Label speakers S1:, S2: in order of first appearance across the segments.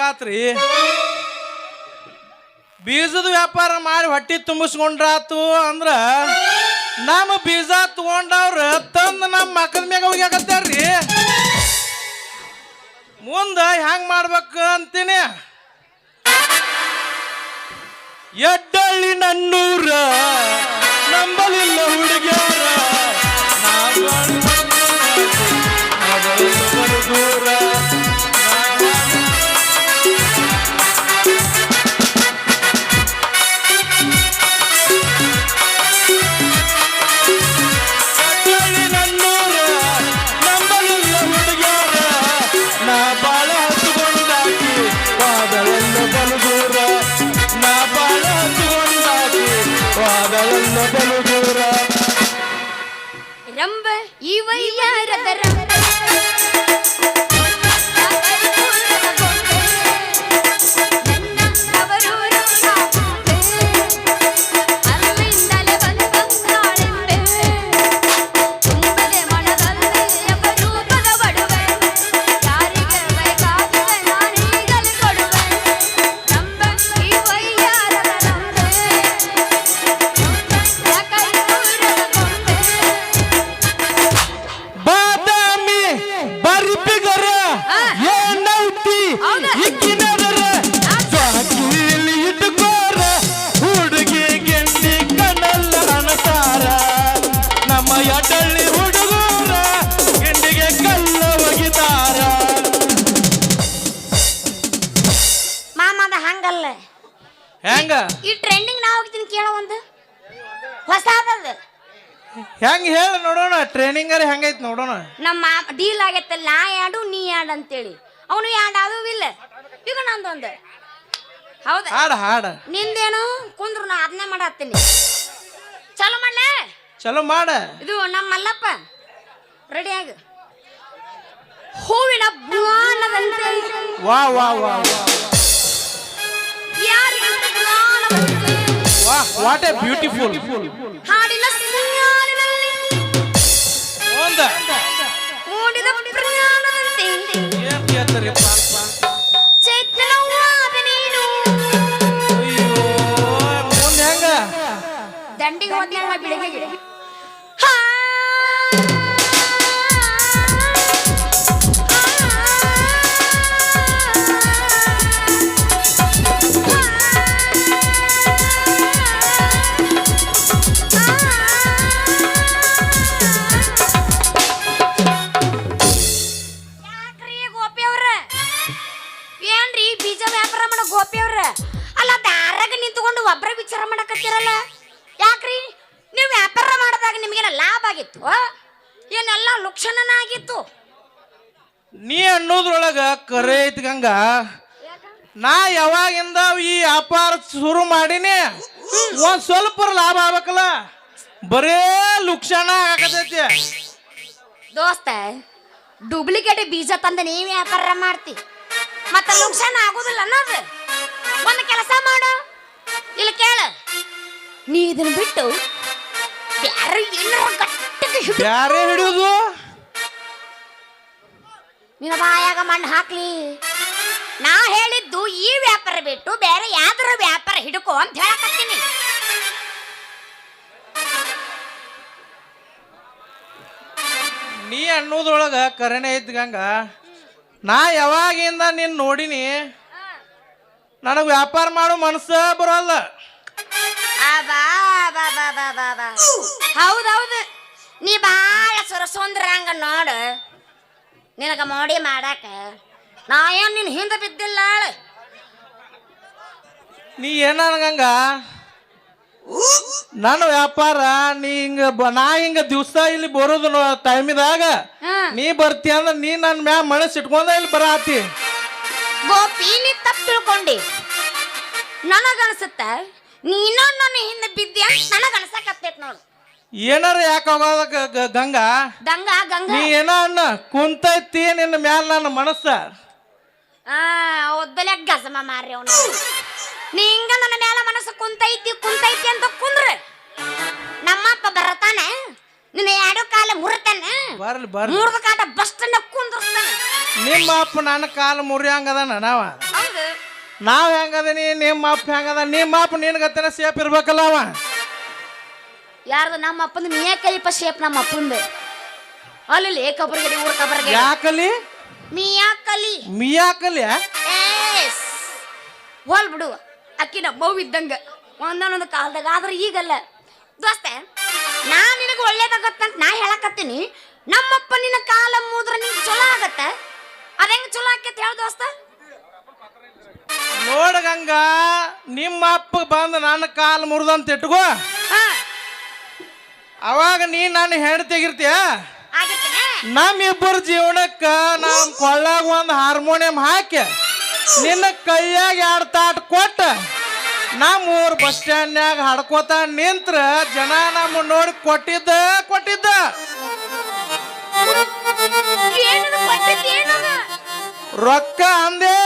S1: ಹೆಂಗಾತ್ರಿ ಬೀಜದ ವ್ಯಾಪಾರ ಮಾಡಿ ಹೊಟ್ಟಿ ತುಂಬಿಸ್ಕೊಂಡ್ರಾತು ಅಂದ್ರ ನಮ್ಮ ಬೀಜ ತಗೊಂಡವ್ರ ತಂದು ನಮ್ಮ ಮಕ್ಕದ ಮ್ಯಾಗ ಹೋಗ್ಯಾಕತ್ತಾರ್ರಿ ಮುಂದ ಹೆಂಗ್ ಮಾಡ್ಬೇಕು ಅಂತೀನಿ ಎಡ್ಡಳ್ಳಿ ನನ್ನೂರ ನಂಬಲಿಲ್ಲ ಹುಡುಗ್ಯಾರ ದೂರ
S2: ರಂಬ ಇವಯ್ಯಾರದ ರಂಬ
S1: ಹೆಂಗ
S2: ಈ ಟ್ರೆಂಡಿಂಗ್ ನಾ ಹೋಗ್ತೀನಿ ಕೇಳೋ ಒಂದು ಹೊಸಾದದ
S1: ಹೆಂಗ ಹೇಳ ನೋಡೋಣ ಟ್ರೈನಿಂಗ್ ಅರೆ ಹೆಂಗೈತಿ ನೋಡೋಣ
S2: ನಮ್ಮ ಡೀಲ್ ಆಗೈತಲ್ಲ ನಾ ಯಾಡು ನೀ ಯಾಡ್ ಅಂತೇಳಿ ಅವನು ಯಾಡ್ ಅದು ಇಲ್ಲ ಈಗ ನಂದೊಂದು ಹೌದಾ
S1: ಹಾಡ ಹಾಡ
S2: ನಿಂದೇನು ಕುಂದ್ರು ನಾ ಅದನ್ನೇ ಮಾಡತ್ತೀನಿ ಚಲೋ ಮಾಡ್ಲೆ
S1: ಚಲೋ ಮಾಡ
S2: ಇದು ನಮ್ಮ ಮಲ್ಲಪ್ಪ ರೆಡಿ ಆಗ ಹೂವಿನ ಬುವಾನದಂತೆ
S1: ವಾ ವಾ ವಾ ವಾಟ್ ಎ ಬ್ಯೂಟಿಫುಲ್
S2: ಹಾಡಿನ ಸುಯಾಲಿನಲ್ಲಿ
S1: ಒಂದ
S2: ಮೂಡಿದ ಪ್ರಯಾಣದಂತೆ
S1: ಏನ್ ಕೇಳ್ತಾರೆ
S2: ಚೇತನವಾದ ನೀನು
S1: ಅಯ್ಯೋ ಮುಂದೆ ಹೆಂಗ
S2: ದಂಡಿಗೆ ಹೋದ್ಯಲ್ಲ ಬೆಳಗ್ಗೆ ಒಬ್ಬರ ವಿಚಾರ ಮಾಡಕತ್ತಿರಲ್ಲ ಯಾಕ್ರಿ ನೀವು ವ್ಯಾಪಾರ ಮಾಡಿದಾಗ ನಿಮಗೆಲ್ಲ ಲಾಭ ಆಗಿತ್ತು ಏನೆಲ್ಲ ಲುಕ್ಷಣನ ಆಗಿತ್ತು
S1: ನೀ ಅನ್ನೋದ್ರೊಳಗ ಕರೆ ಐತಿ ಗಂಗ ನಾ ಯಾವಾಗಿಂದ ಈ ವ್ಯಾಪಾರ ಶುರು ಮಾಡೀನಿ ಒಂದ್ ಸ್ವಲ್ಪ ಲಾಭ ಆಗ್ಬೇಕಲ್ಲ ಬರೇ ಲುಕ್ಷಣ ಆಗತೈತಿ
S2: ದೋಸ್ತ ಡೂಪ್ಲಿಕೇಟ್ ಬೀಜ ತಂದ ನೀವ್ ವ್ಯಾಪಾರ ಮಾಡ್ತಿ ಮತ್ತ ಲುಕ್ಷಣ ಆಗುದಿಲ್ಲ ಅನ್ನೋದು ಒಂದು ಕೆಲಸ ಮಾಡು ಇಲ್ಲಿ ಕೇಳ ನೀ ಇದನ್ನ ಬಿಟ್ಟು
S1: ಬ್ಯಾರೆ ಹಿಡಿಯೋದು
S2: ನಿನ್ನ ಬಾಯಾಗ ಮಣ್ಣು ಹಾಕ್ಲಿ ನಾ ಹೇಳಿದ್ದು ಈ ವ್ಯಾಪಾರ ಬಿಟ್ಟು ಬೇರೆ ಯಾವ್ದಾರ ವ್ಯಾಪಾರ ಹಿಡ್ಕೋ ಅಂತ ಹೇಳಕತ್ತೀನಿ
S1: ನೀ ಅನ್ನೋದ್ರೊಳಗ ಕರೆನೆ ಐತಿ ಗಂಗ ನಾ ಯಾವಾಗಿಂದ ನೀನ್ ನೋಡಿನಿ ನನಗೆ ವ್ಯಾಪಾರ ಮಾಡೋ ಮನಸ್ಸ ಬರೋಲ್ಲ
S2: ಹೌದೌದು ನೀ ಬಾಳ ಸುರಸುಂದ್ರಂಗ ನೋಡು ನಿನಗ ಮೋಡಿ ಮಾಡಾಕ ನಾ ಏನ್ ನಿನ್ ಹಿಂದೆ ಬಿದ್ದಿಲ್ಲ
S1: ನೀ ಏನಂಗ ನನ್ನ ವ್ಯಾಪಾರ ನೀ ನಾ ಹಿಂಗ ದಿವ್ಸ ಇಲ್ಲಿ ಬರೋದು ಟೈಮಿದಾಗ ನೀ ಬರ್ತಿ ಅಂದ್ರ ನೀ ನನ್ನ ಮ್ಯಾ ಮನಸ್ಸು ಇಟ್ಕೊಂಡ ಇಲ್ಲಿ ಬರಾತಿ
S2: ಗೋಪಿ ನೀ ತಪ್ಪು ತಿಳ್ಕೊಂಡಿ ನನಗನ್ಸುತ್ತ ನೀನ ನನ್ನ ಹಿಂದೆ ಬಿದ್ದಿ ಅಂತ ನನಗನ್ಸಕತ್ತೈತ್ ನೋಡು
S1: ಏನಾರ ಯಾಕೆ ಹೋಗೋದ ಗಂಗಾ
S2: ಗಂಗಾ ಗಂಗಾ
S1: ನೀ ಏನೋ ಅನ್ನ ಕುಂತೈತಿ ನಿನ್ನ ಮ್ಯಾಲ ನನ್ನ ಮನಸ್ಸ
S2: ಒದ್ದಲೆ ಗಸಮ ಮಾರ್ರಿ ಅವನು ನೀ ಹಿಂಗ ನನ್ನ ಮ್ಯಾಲ ಮನಸ್ಸು ಕುಂತೈತಿ ಕುಂತೈತಿ ಅಂತ ಕುಂದ್ರೆ ನಮ್ಮಪ್ಪ ಬರತಾನೆ ನಿನ್ನ ಎರಡು ಕಾಲ ಮುರಿತಾನೆ
S1: ಬರ್ಲಿ ಬರ್ಲಿ
S2: ಮುರಿದ ಕಾಟ ಬಸ್ ಸ್ಟ್ಯಾಂಡ್ ಕುಂದ್ರಸ್ತಾನೆ
S1: ನಿಮ್ಮ ಅಪ್ಪ ನನ್ನ ಕಾಲ ಮುರಿಯಂಗದಾನ ನಾವ
S2: ಹೌದು
S1: ನಾವ್ ಹೆಂಗದೀನಿ ನಿಮ್ಮ ಅಪ್ಪ ಹೆಂಗದ ನಿಮ್ಮ ಅಪ್ಪ ನಿನ್ಗತ್ತನ ಸೇಫ್ ಇರ್ಬೇಕಲ್ಲ ಅವ
S2: ಯಾರ್ದು ನಮ್ಮ ಅಪ್ಪಂದು ನೀ ಕಲಿಪ ಶೇಪ್ ನಮ್ಮ ಅಪ್ಪಂದು ಅಲ್ಲಿ ಕಬರ್ಗಡಿ ಊರ್ ಕಬರ್ಗಡಿ
S1: ಯಾಕಲಿ
S2: ಮಿಯಾಕಲಿ
S1: ಮಿಯಾಕಲಿ
S2: ಏಸ್ ಹೋಲ್ ಬಿಡು ಅಕ್ಕಿ ನಮ್ಮವ್ ಇದ್ದಂಗ ಒಂದೊಂದೊಂದು ಕಾಲದಾಗ ಆದ್ರೆ ಈಗಲ್ಲ ದೋಸ್ತೆ ನಾ ನಿನಗೆ ಒಳ್ಳೇದಾಗತ್ತಂತ ನಾ ಹೇಳಕತ್ತೀನಿ ನಮ್ಮಪ್ಪ ನಿನ್ನ ಕಾಲ ಮುದ್ರ ನಿಂಗೆ ಚಲೋ ಆಗತ್ತ ಅದ ಹೆಂಗ್ ಚಲೋ ಆಕೈತಿ ಹೇಳ ದೋಸ್ತ
S1: ನೋಡ ಗಂಗ ನಿಮ್ಮ ಅಪ್ಪ ಬಂದು ನನ್ನ ಕಾಲು ಮುರಿದಂತ ಇಟ್ಕೋ
S2: ಹಾ
S1: ಅವಾಗ ನೀ ನನ್ನ ಹೆಂಡತಿಗಿರ್ತೀಯ
S2: ಆಗಿರ್ತೇನೆ
S1: ನಮ್ಮಿಬ್ಬರ ಜೀವನಕ್ಕ ನಮ್ ಕೊಳ್ಳಾಗ ಒಂದು ಹಾರ್ಮೋನಿಯಂ ಹಾಕಿ ನಿನ್ನ ಕೈಯಾಗ 2 ತಾಟ್ ಕೊಟ್ಟ ನಮ್ಮ ಊರ್ ಬಸ್ ಸ್ಟ್ಯಾಂಡ್ನ್ಯಾಗ ಹಡ್ಕೋತ ನಿಂತ್ರ ಜನ ನಮ್ಮ ನೋಡಿ ಕೊಟ್ಟಿದ್ದ
S2: ಏನದು ಕೊಟ್ಟಿದ್ದು ಏನದು
S1: ರೊಕ್ಕ ಅಂದೆ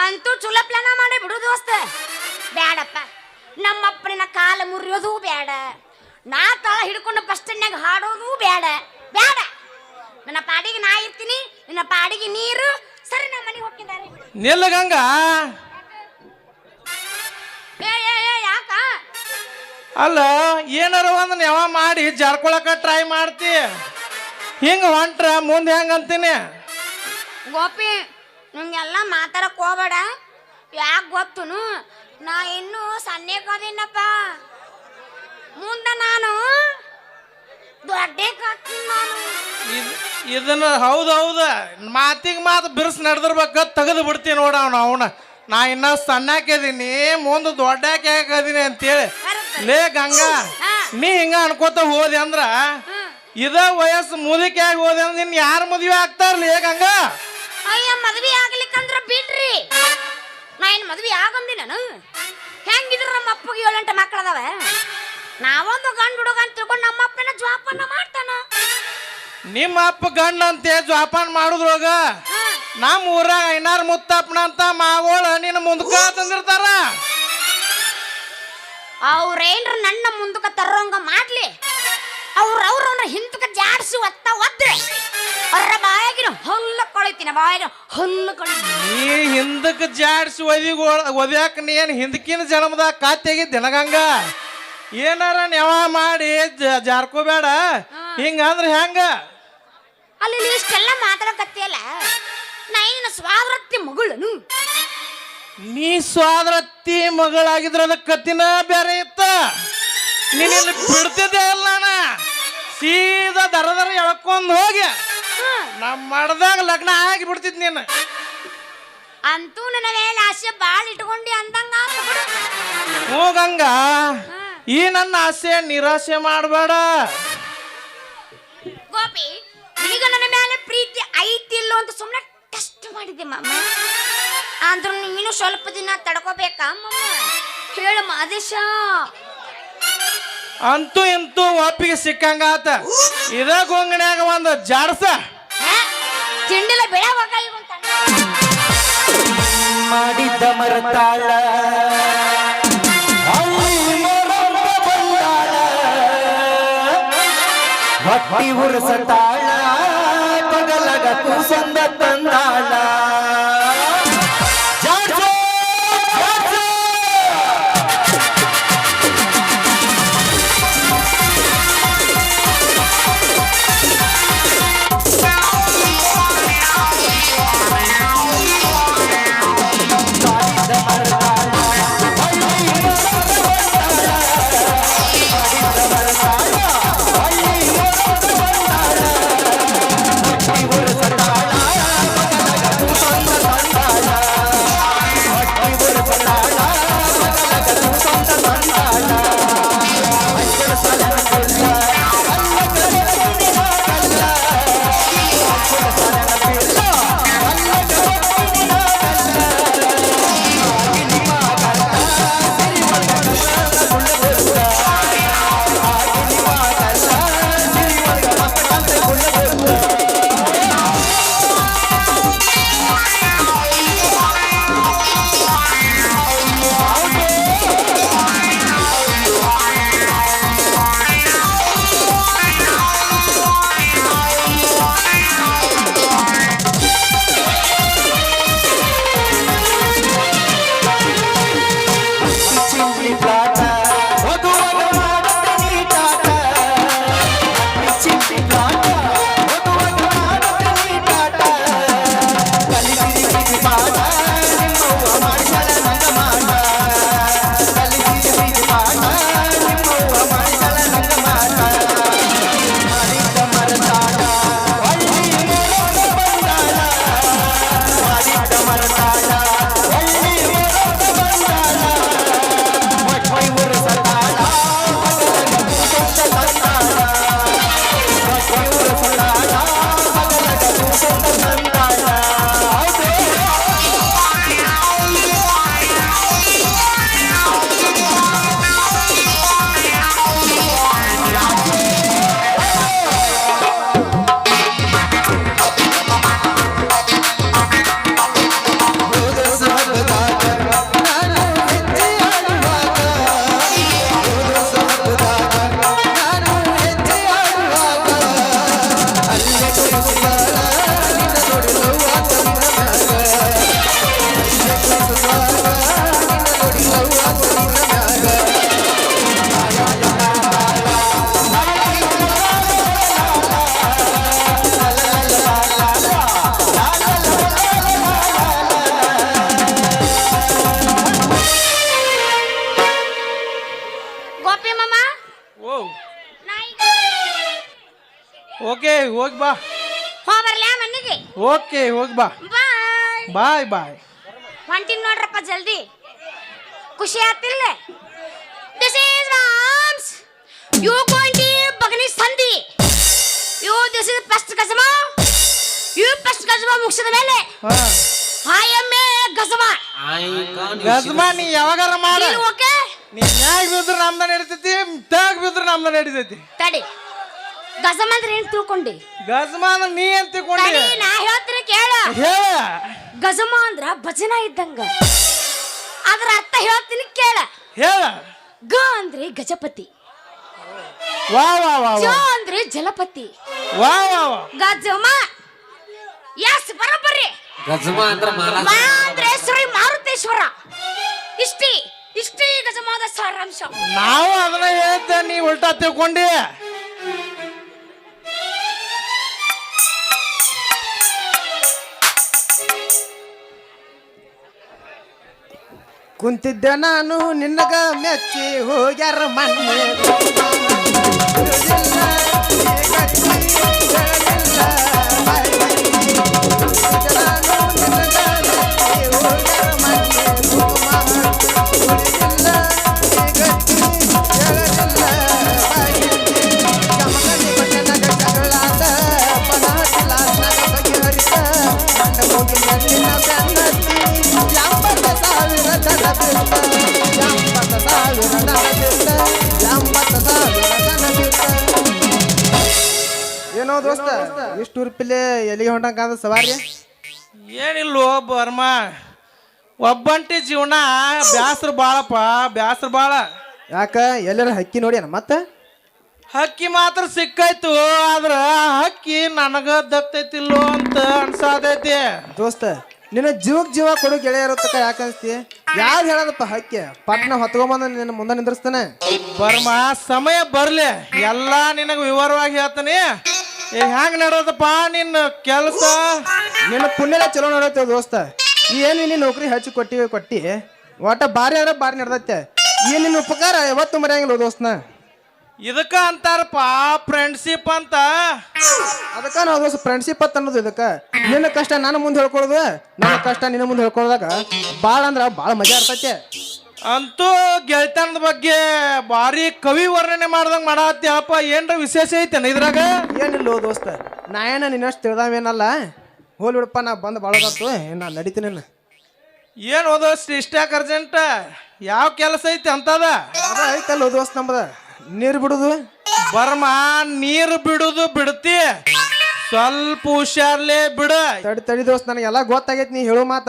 S2: ಅಂತೂ ಚಲೋ ಪ್ಲಾನ ಮಾಡಿ ಬಿಡು ದೋಸ್ತ ಬ್ಯಾಡಪ್ಪ ನಮ್ಮಪ್ಪನಿನ ಕಾಲ ಮುರಿಯೋದು ಬೇಡ ನಾ ತಳ ಹಿಡ್ಕೊಂಡು ಬಸ್ ಸ್ಟ್ಯಾಂಡ್ನಾಗ ಹಾಡೋದು ಬೇಡ ಬೇಡ ನನ್ನ ಪಾಡಿಗೆ ನಾ ಇರ್ತೀನಿ ನಿನ್ನ ಪಾಡಿಗೆ ನೀರು ಸರಿ ನಮ್ಮ ಮನೆಗೆ ಹೋಗ್ತಿದ್ದಾರೆ
S1: ನಿಲ್ಲ ಗಂಗ
S2: ಯಾಕ
S1: ಅಲ್ಲ ಏನಾರ ಒಂದು ನೆವ ಮಾಡಿ ಜಾರ್ಕೊಳಕ ಟ್ರೈ ಮಾಡ್ತಿ ಹಿಂಗ ಹೊಂಟ್ರ ಮುಂದೆ ಹೆಂಗಂತೀನಿ
S2: ಗೋಪಿ ನಿಂಗೆಲ್ಲ ಮಾತಾಡಕ್ ಹೋಗ್ಬೇಡ ಯಾಕೆ ಗೊತ್ತುನು ನಾ ಇನ್ನೂ ಸಣ್ಣಕ್ಕದೇನಪ್ಪ ಮುಂದೆ ನಾನು ದೊಡ್ಡಕ್ಕಾಗ್ತೀನಿ ನಾನು
S1: ಇದನ್ನ ಹೌದೌದ ಮಾತಿಗೆ ಮಾತು ಬಿರ್ಸ್ ನಡೆದಿರ್ಬೇಕ ತೆಗೆದು ಬಿಡ್ತೀನಿ ನೋಡ ಅವನ ನಾ ಇನ್ನ ಸಣ್ಣಾಕಿದೀನಿ ಮುಂದೆ ದೊಡ್ಡಾಕಿ ಹಾಕದೀನಿ ಅಂತೇಳಿ ಲೇ ಗಂಗಾ ನೀ ಹಿಂಗ ಅನ್ಕೋತ ಹೋದೆ ಅಂದ್ರ ಇದ ವಯಸ್ಸು ಮುದುಕಿ ಆಗಿ ಹೋದೆ ಅಂದ್ರೆ ನಿನ್ ಯಾರು ಮದ್ವೆ ಆಗ್ತಾರಲ್ಲ ಲೇ ಗಂಗಾ
S2: ಅಯ್ಯ ಮದ್ವೆ ಆಗ್ಲಿಕ್ಕಂದ್ರ ಬಿಡ್ರಿ ನಾ ಏನ್ ಮದ್ವೆ ಆಗಂದಿ ನಾನು ಹೆಂಗಿದ್ರ ನಮ್ಮ ಅಪ್ಪಗೆ 7-8 ಮಕ್ಕಳದಾವ ನಾವೊಂದು ಗಂಡು ಹುಡುಗ ಅಂತ ತಿಳ್ಕೊಂಡು ನಮ್ಮ ಅಪ್ಪನ ಜ್ವಾಪನ ಮಾಡ್ತಾನ
S1: ನಿಮ್ಮ ಅಪ್ಪ ಗಂಡ ಅಂತೆ ಜೋಪಾನ ಮಾಡುದ್ರೊಳಗ ನಮ್ಮ ಊರಾಗ ಐನಾರ್ ಮುತ್ತಪ್ಪನಂತ ಮಾಗೋಳ ನಿನ್ನ ಮುಂದಕ ತಂದಿರ್ತಾರ
S2: ಅವ್ರೇನ್ರ ನನ್ನ ಮುಂದಕ ತರೋಂಗ ಮಾಡ್ಲಿ ಅವ್ರವ್ರವ್ರ ಹಿಂದಕ ಜಾಡ್ಸಿ ಒದ್ರೆ ಅವ್ರ ಬಾಯಾಗಿನ ಹೊಲ್ಲ ಕೊಳಿತೀನಿ ಬಾಯಾಗ ಹೊಲ್ಲ ಕೊಳಿತೀನಿ
S1: ನೀ ಹಿಂದಕ್ಕೆ ಜಾಡ್ಸಿ ಒದ್ಯಾಕ ನೀ ಏನು ಹಿಂದಕಿನ ಜನ್ಮದಾಗ ಕಾತೆಗಿದ್ದೆ ಗಂಗ ಏನಾರ ನೆವ ಮಾಡಿ ಜಾರ್ಕೋಬೇಡ ಹಿಂಗಂದ್ರೆ ಹೆಂಗ
S2: ಅಲ್ಲಿ ಇಷ್ಟೆಲ್ಲ ಮಾತಾಡಕತ್ತಿಯಲ್ಲ ನಾ ಏನ ಸ್ವಾದ್ರತ್ತಿ ಮಗಳನು
S1: ನೀ ಸ್ವಾದ್ರತ್ತಿ ಮಗಳಾಗಿದ್ರ ಅದ ಕತ್ತಿನ ಬೇರೆ ಇತ್ತ ನೀನ್ ಇಲ್ಲಿ ಬಿಡ್ತಿದ್ದೆ ಅಲ್ಲ ಸೀದಾ ದರ ಎಳ್ಕೊಂಡ್ ಹೋಗಿ ನಮ್ಮ ಮಡ್ದಾಗ ಲಗ್ನ ಆಗಿ ಬಿಡ್ತಿದ್ ನೀನು
S2: ಅಂತೂ ನನ್ನ ಮೇಲೆ ಆಸೆ ಬಾಳ್ ಇಟ್ಕೊಂಡಿ ಅಂದಂಗ
S1: ಹ್ಞೂ ಗಂಗ ಈ ನನ್ನ ಆಸೆ ನಿರಾಸೆ ಮಾಡಬೇಡ
S2: ಗೋಪಿ ಈಗ ನನ್ನ ಮೇಲೆ ಪ್ರೀತಿ ಐತಿ ಇಲ್ಲೋ ಅಂತ ಸುಮ್ಮನೆ ಟೆಸ್ಟ್ ಮಾಡಿದ್ದೆ ಮಾಮ ಆದ್ರೂ ನೀನು ಸ್ವಲ್ಪ ದಿನ ತಡ್ಕೋಬೇಕಾ ಮಮ್ಮ ಹೇಳು ಮಾದೇಶ
S1: ಅಂತೂ ಇಂತೂ ಒಪ್ಪಿಗೆ ಸಿಕ್ಕಂಗಾತ ಇದ ಗೊಂಗಣ್ಯಾಗ ಒಂದು ಜಾಡ್ಸ
S2: ತಿಂಡಿಲ ಬೆಳವಾಗ
S3: ಮಾಡಿದ್ದ ಮರತಾಳ ಹೊಟ್ಟಿ ಉರ್ಸತಾಳ ಪಗಲಗ ಕೂಸಂದ ತಂದಾಳ
S2: ಪಪ್ಪಿ ಮಾಮ
S1: ಓ ಓಕೆ ಹೋಗಿ ಬಾ.
S2: ಬರ್ಲ ಮನೆಗೆ.
S1: ಓಕೆ ಹೋಗಿ ಬಾ.
S2: ಬಾಯ್
S1: ಬಾಯ್ ಬಾಯ್.
S2: ಹೊಂಟಿನ್ ನೋಡ್ರಪ್ಪ ಜಲ್ದಿ. ಖುಷಿ ಆತಿಲ್ಲ? This is rams you going ಬಗನಿ ಸಂಧಿ. ಯು ದಿಸ್ ಇಸ್ ಫಸ್ಟ್ ಗಜಮ. ಯು ಫಸ್ಟ್ ಗಜಮ ಮುಗಿಸಿದ ಮೇಲೆ ಐ ಎಮ್ ಎ ಗಜಮ.
S1: ಗಜಮ ನೀ ಯಾವಾಗಾರ ಮಾಡ.
S2: ಓಕೆ
S1: ನೀ ಮ್ಯಾಗ ಬಿದ್ರು ನಮ್ದ ನಡೀತೈತಿ, ತಾಗ ಬಿದ್ರು ನಮ್ದ ನಡೀತೈತಿ.
S2: ತಡಿ, ಗಜಮ ಅಂದ್ರೆ ಏನ್ ತಿಳ್ಕೊಂಡಿ?
S1: ಗಜಮ ಅಂದ್ರೆ ನೀ ಏನ್ ತಿಳ್ಕೊಂಡಿ?
S2: ನಾ ಹೇಳ್ತೀನಿ ಕೇಳ.
S1: ಹೇಳ.
S2: ಗಜಮ ಅಂದ್ರ ಭಜನ ಇದ್ದಂಗ. ಅದ್ರ ಅರ್ಥ ಹೇಳ್ತೀನಿ ಕೇಳ.
S1: ಹೇಳ.
S2: ಗ ಅಂದ್ರೆ ಗಜಪತಿ,
S1: ವಾ ವಾ ವಾ
S2: ಜ ಅಂದ್ರೆ ಜಲಪತಿ,
S1: ವಾ ವಾ ವಾ.
S2: ಗಜಮ ಎಸ್ ಬರೋಬ್ಬರಿ.
S4: ಗಜಮ ಅಂದ್ರೆ
S2: ಮಾ ಅಂದ್ರೆ ಶ್ರೀ ಮಾರುತೇಶ್ವರ. ಇಷ್ಟಿ ಇಷ್ಟಿ ಗಜಮಾದ ಸಾರಾಂಶ.
S1: ನಾವು ಅದನ್ನ ಹೇಳ್ತೆ, ನೀ ಉಲ್ಟಾ ತಿಳ್ಕೊಂಡಿ.
S5: ಕುಂತಿದ್ದೆ ನಾನು ನಿನ್ನಗ ಮೆಚ್ಚಿ ಹೋಗ್ಯಾರ ಮಣ್ಣೆ ಏನೋ ದೋಸ್ತ ಇಷ್ಟು ರೂಪಾಯಿ ಎಲ್ಲಿಗೆ ಹೊಂಟಂಗ ಸವಾರಿ?
S1: ಏನಿಲ್ಲೋ ಬರ್ಮ, ಒಬ್ಬಂಟಿ ಜೀವನ ಬ್ಯಾಸ್ರ ಬಾಳಪ್ಪ, ಬ್ಯಾಸ್ರ ಬಾಳ.
S5: ಯಾಕ ಎಲ್ಲರ ಹಕ್ಕಿ ನೋಡ್ಯಾನ ಮತ್ತೆ?
S1: ಹಕ್ಕಿ ಮಾತ್ರ ಸಿಕ್ಕಾಯ್ತು, ಆದ್ರ ಹಕ್ಕಿ ನನಗ ದಕ್ತೈತಿಲ್ಲೋ ಅಂತ ಅನ್ಸಾದೈತಿ.
S5: ದೋಸ್ತ ನಿನ್ನ ಜೀವಕ್ ಜೀವ ಕೊಡು ಗೆಳೆಯರ ತಕ್ಕ ಯಾಕೆ ಅನ್ಸ್ತಿ? ಯಾವ್ದು ಹೇಳದಪ್ಪ ಹಕ್ಕಿ ಪಟ್ನ ಹೊತ್ಕೊಂಬಂದ ನಿನ್ನ ಮುಂದೆ ನಿಂದ್ರಸ್ತಾನೆ.
S1: ಬರ್ಮ ಸಮಯ ಬರ್ಲಿ ಎಲ್ಲಾ ನಿನಗ ವಿವರವಾಗಿ ಹೇಳ್ತಾನೆ. ಹೆಂಗ್ ನಡೋದಪ್ಪ ನಿನ್ನ ಕೆಲಸ?
S5: ನಿನ್ನ ಪುಣ್ಯದ ಚಲೋ ನಡತ್ತೇವ ದೋಸ್ತ. ಏನು ನೀನು ನೌಕರಿ ಹಚ್ಚಿ ಕೊಟ್ಟಿ ಒಟ್ಟ ಬಾರಿ ಆದ್ರೆ ಬಾರಿ ನಡ್ದೈತೆ. ಈ ನಿನ್ನ ಉಪಕಾರ ಯಾವತ್ತು ಮರ್ಯಾಂಗಿಲ್ಲ ದೋಸ್ತನ.
S1: ಇದಕ್ಕ ಅಂತಾರಪ್ಪ ಫ್ರೆಂಡ್ಶಿಪ್ ಅಂತ.
S5: ಅದಕ್ಕ ನಾವು ದೋಸ್ತ ಫ್ರೆಂಡ್ಶಿಪ್ ಅಂತ ಅನ್ನೋದು. ಇದಕ್ಕ ನಿನ್ನ ಕಷ್ಟ ನಾನು ಮುಂದೆ ಹೇಳ್ಕೊಳೋದು, ನನ್ನ ಕಷ್ಟ ನಿನ್ನ ಮುಂದೆ ಹೇಳ್ಕೊಳದಾಗ ಭಾಳ ಅಂದ್ರ ಭಾಳ ಮಜಾ ಇರ್ತೈತೆ.
S1: ಅಂತೂ ಗೆಳತನದ ಬಗ್ಗೆ ಭಾರಿ ಕವಿ ವರ್ಣನೆ ಮಾಡ್ದಂಗ ಮಾಡತ್ತಪ್ಪ. ಏನ್ರ ವಿಶೇಷ ಐತೇನ ಇದ್ರಾಗ?
S5: ಏನಿಲ್ಲ ದೋಸ್ತ, ನಾ ಏನ ನಿನ್ನಷ್ಟು ತಿಳಿದಾವೇನಲ್ಲ. ಹೋಲ್ ಬಿಡಪ್ಪ, ನಾ ಬಂದು ಭಾಳದಾತು, ನಾ ನಡೀತೀನಿ.
S1: ಏನ್ ಓದೋಷ್ಟು ಇಷ್ಟ್ಯಾಕ ಅರ್ಜೆಂಟ್? ಯಾವ ಕೆಲಸ ಐತಿ ಅಂತದ?
S5: ಅದ ಐತಲ್ಲ ದೋಸ್ತ ನಮ್ದ ನೀರು ಬಿಡುದು.
S1: ಬರ್ಮ ನೀರು ಬಿಡುದು ಬಿಡ್ತಿ, ಸ್ವಲ್ಪ ಹುಷಾರ್ಲೆ ಬಿಡ.
S5: ತಡಿ ದೋಸ್ತ, ನನಗೆಲ್ಲ ಗೊತ್ತಾಗೈತಿ ನೀ ಹೇಳೋ ಮಾತ.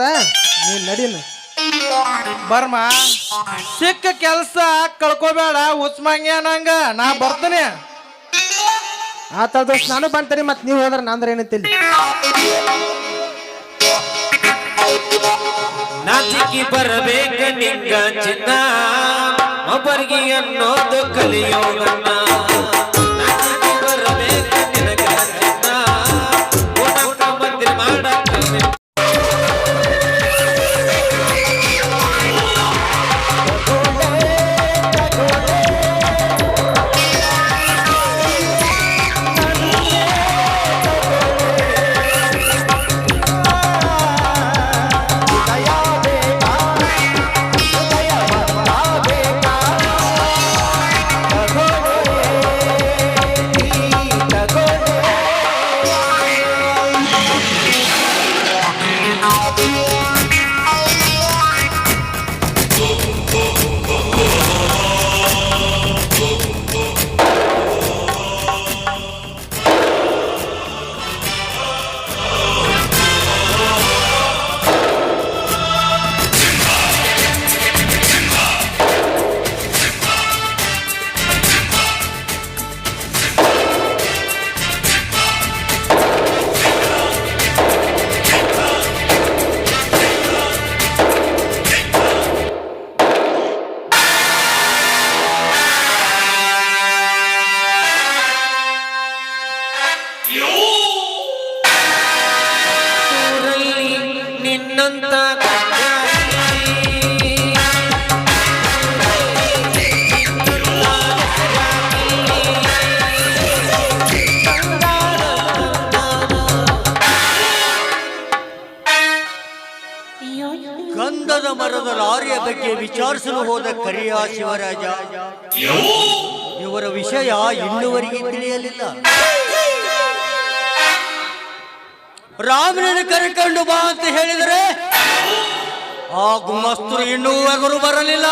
S5: ನೀನ್ ನಡೀನ
S1: ಬರ್ಮ, ಸಿಕ್ಕ ಕೆಲಸ ಕಳ್ಕೊಬೇಡ, ಉಸ್ಮಂಗ್ಯ ನಂಗ. ನಾ ಬರ್ತೀನಿ.
S5: ಆತ ದೋಸ್ತ, ನಾನು ಬಂತೇನೆ. ಮತ್ತೆ ನೀವು ಹೋದ್ರ ನಂದ್ರ ಏನಂತಿಲ್ಲ.
S4: ನಾಚಿಕೆ ಬರಬೇಕ ನಿಂಗ ಚಿನ್ನ, ಒಬ್ಬರಿಗೆ ಅನ್ನೋದು ಕಲಿಯೋಗನ್ನ. ನಾಚಿಕೆ ಬರಬೇಕ ನಿನಗ ಚಿನ್ನ, ಊಟಕ್ಕ ಮಂದಿರ ಮಾಡಕ್ಕ.
S6: ವಿಚಾರಿಸಲು ಹೋದ ಕರಿಯ ಶಿವರಾಜ ಇವರ ವಿಷಯ ಇನ್ನುವರೆಗೆ ತಿಳಿಯಲಿಲ್ಲ. ರಾಮನನ್ನು ಕರೆಕೊಂಡು ಬಾ ಅಂತ ಹೇಳಿದರೆ ಆ ಗುಮಸ್ತರು ಇನ್ನೂವರೆಗೂ ಬರಲಿಲ್ಲ.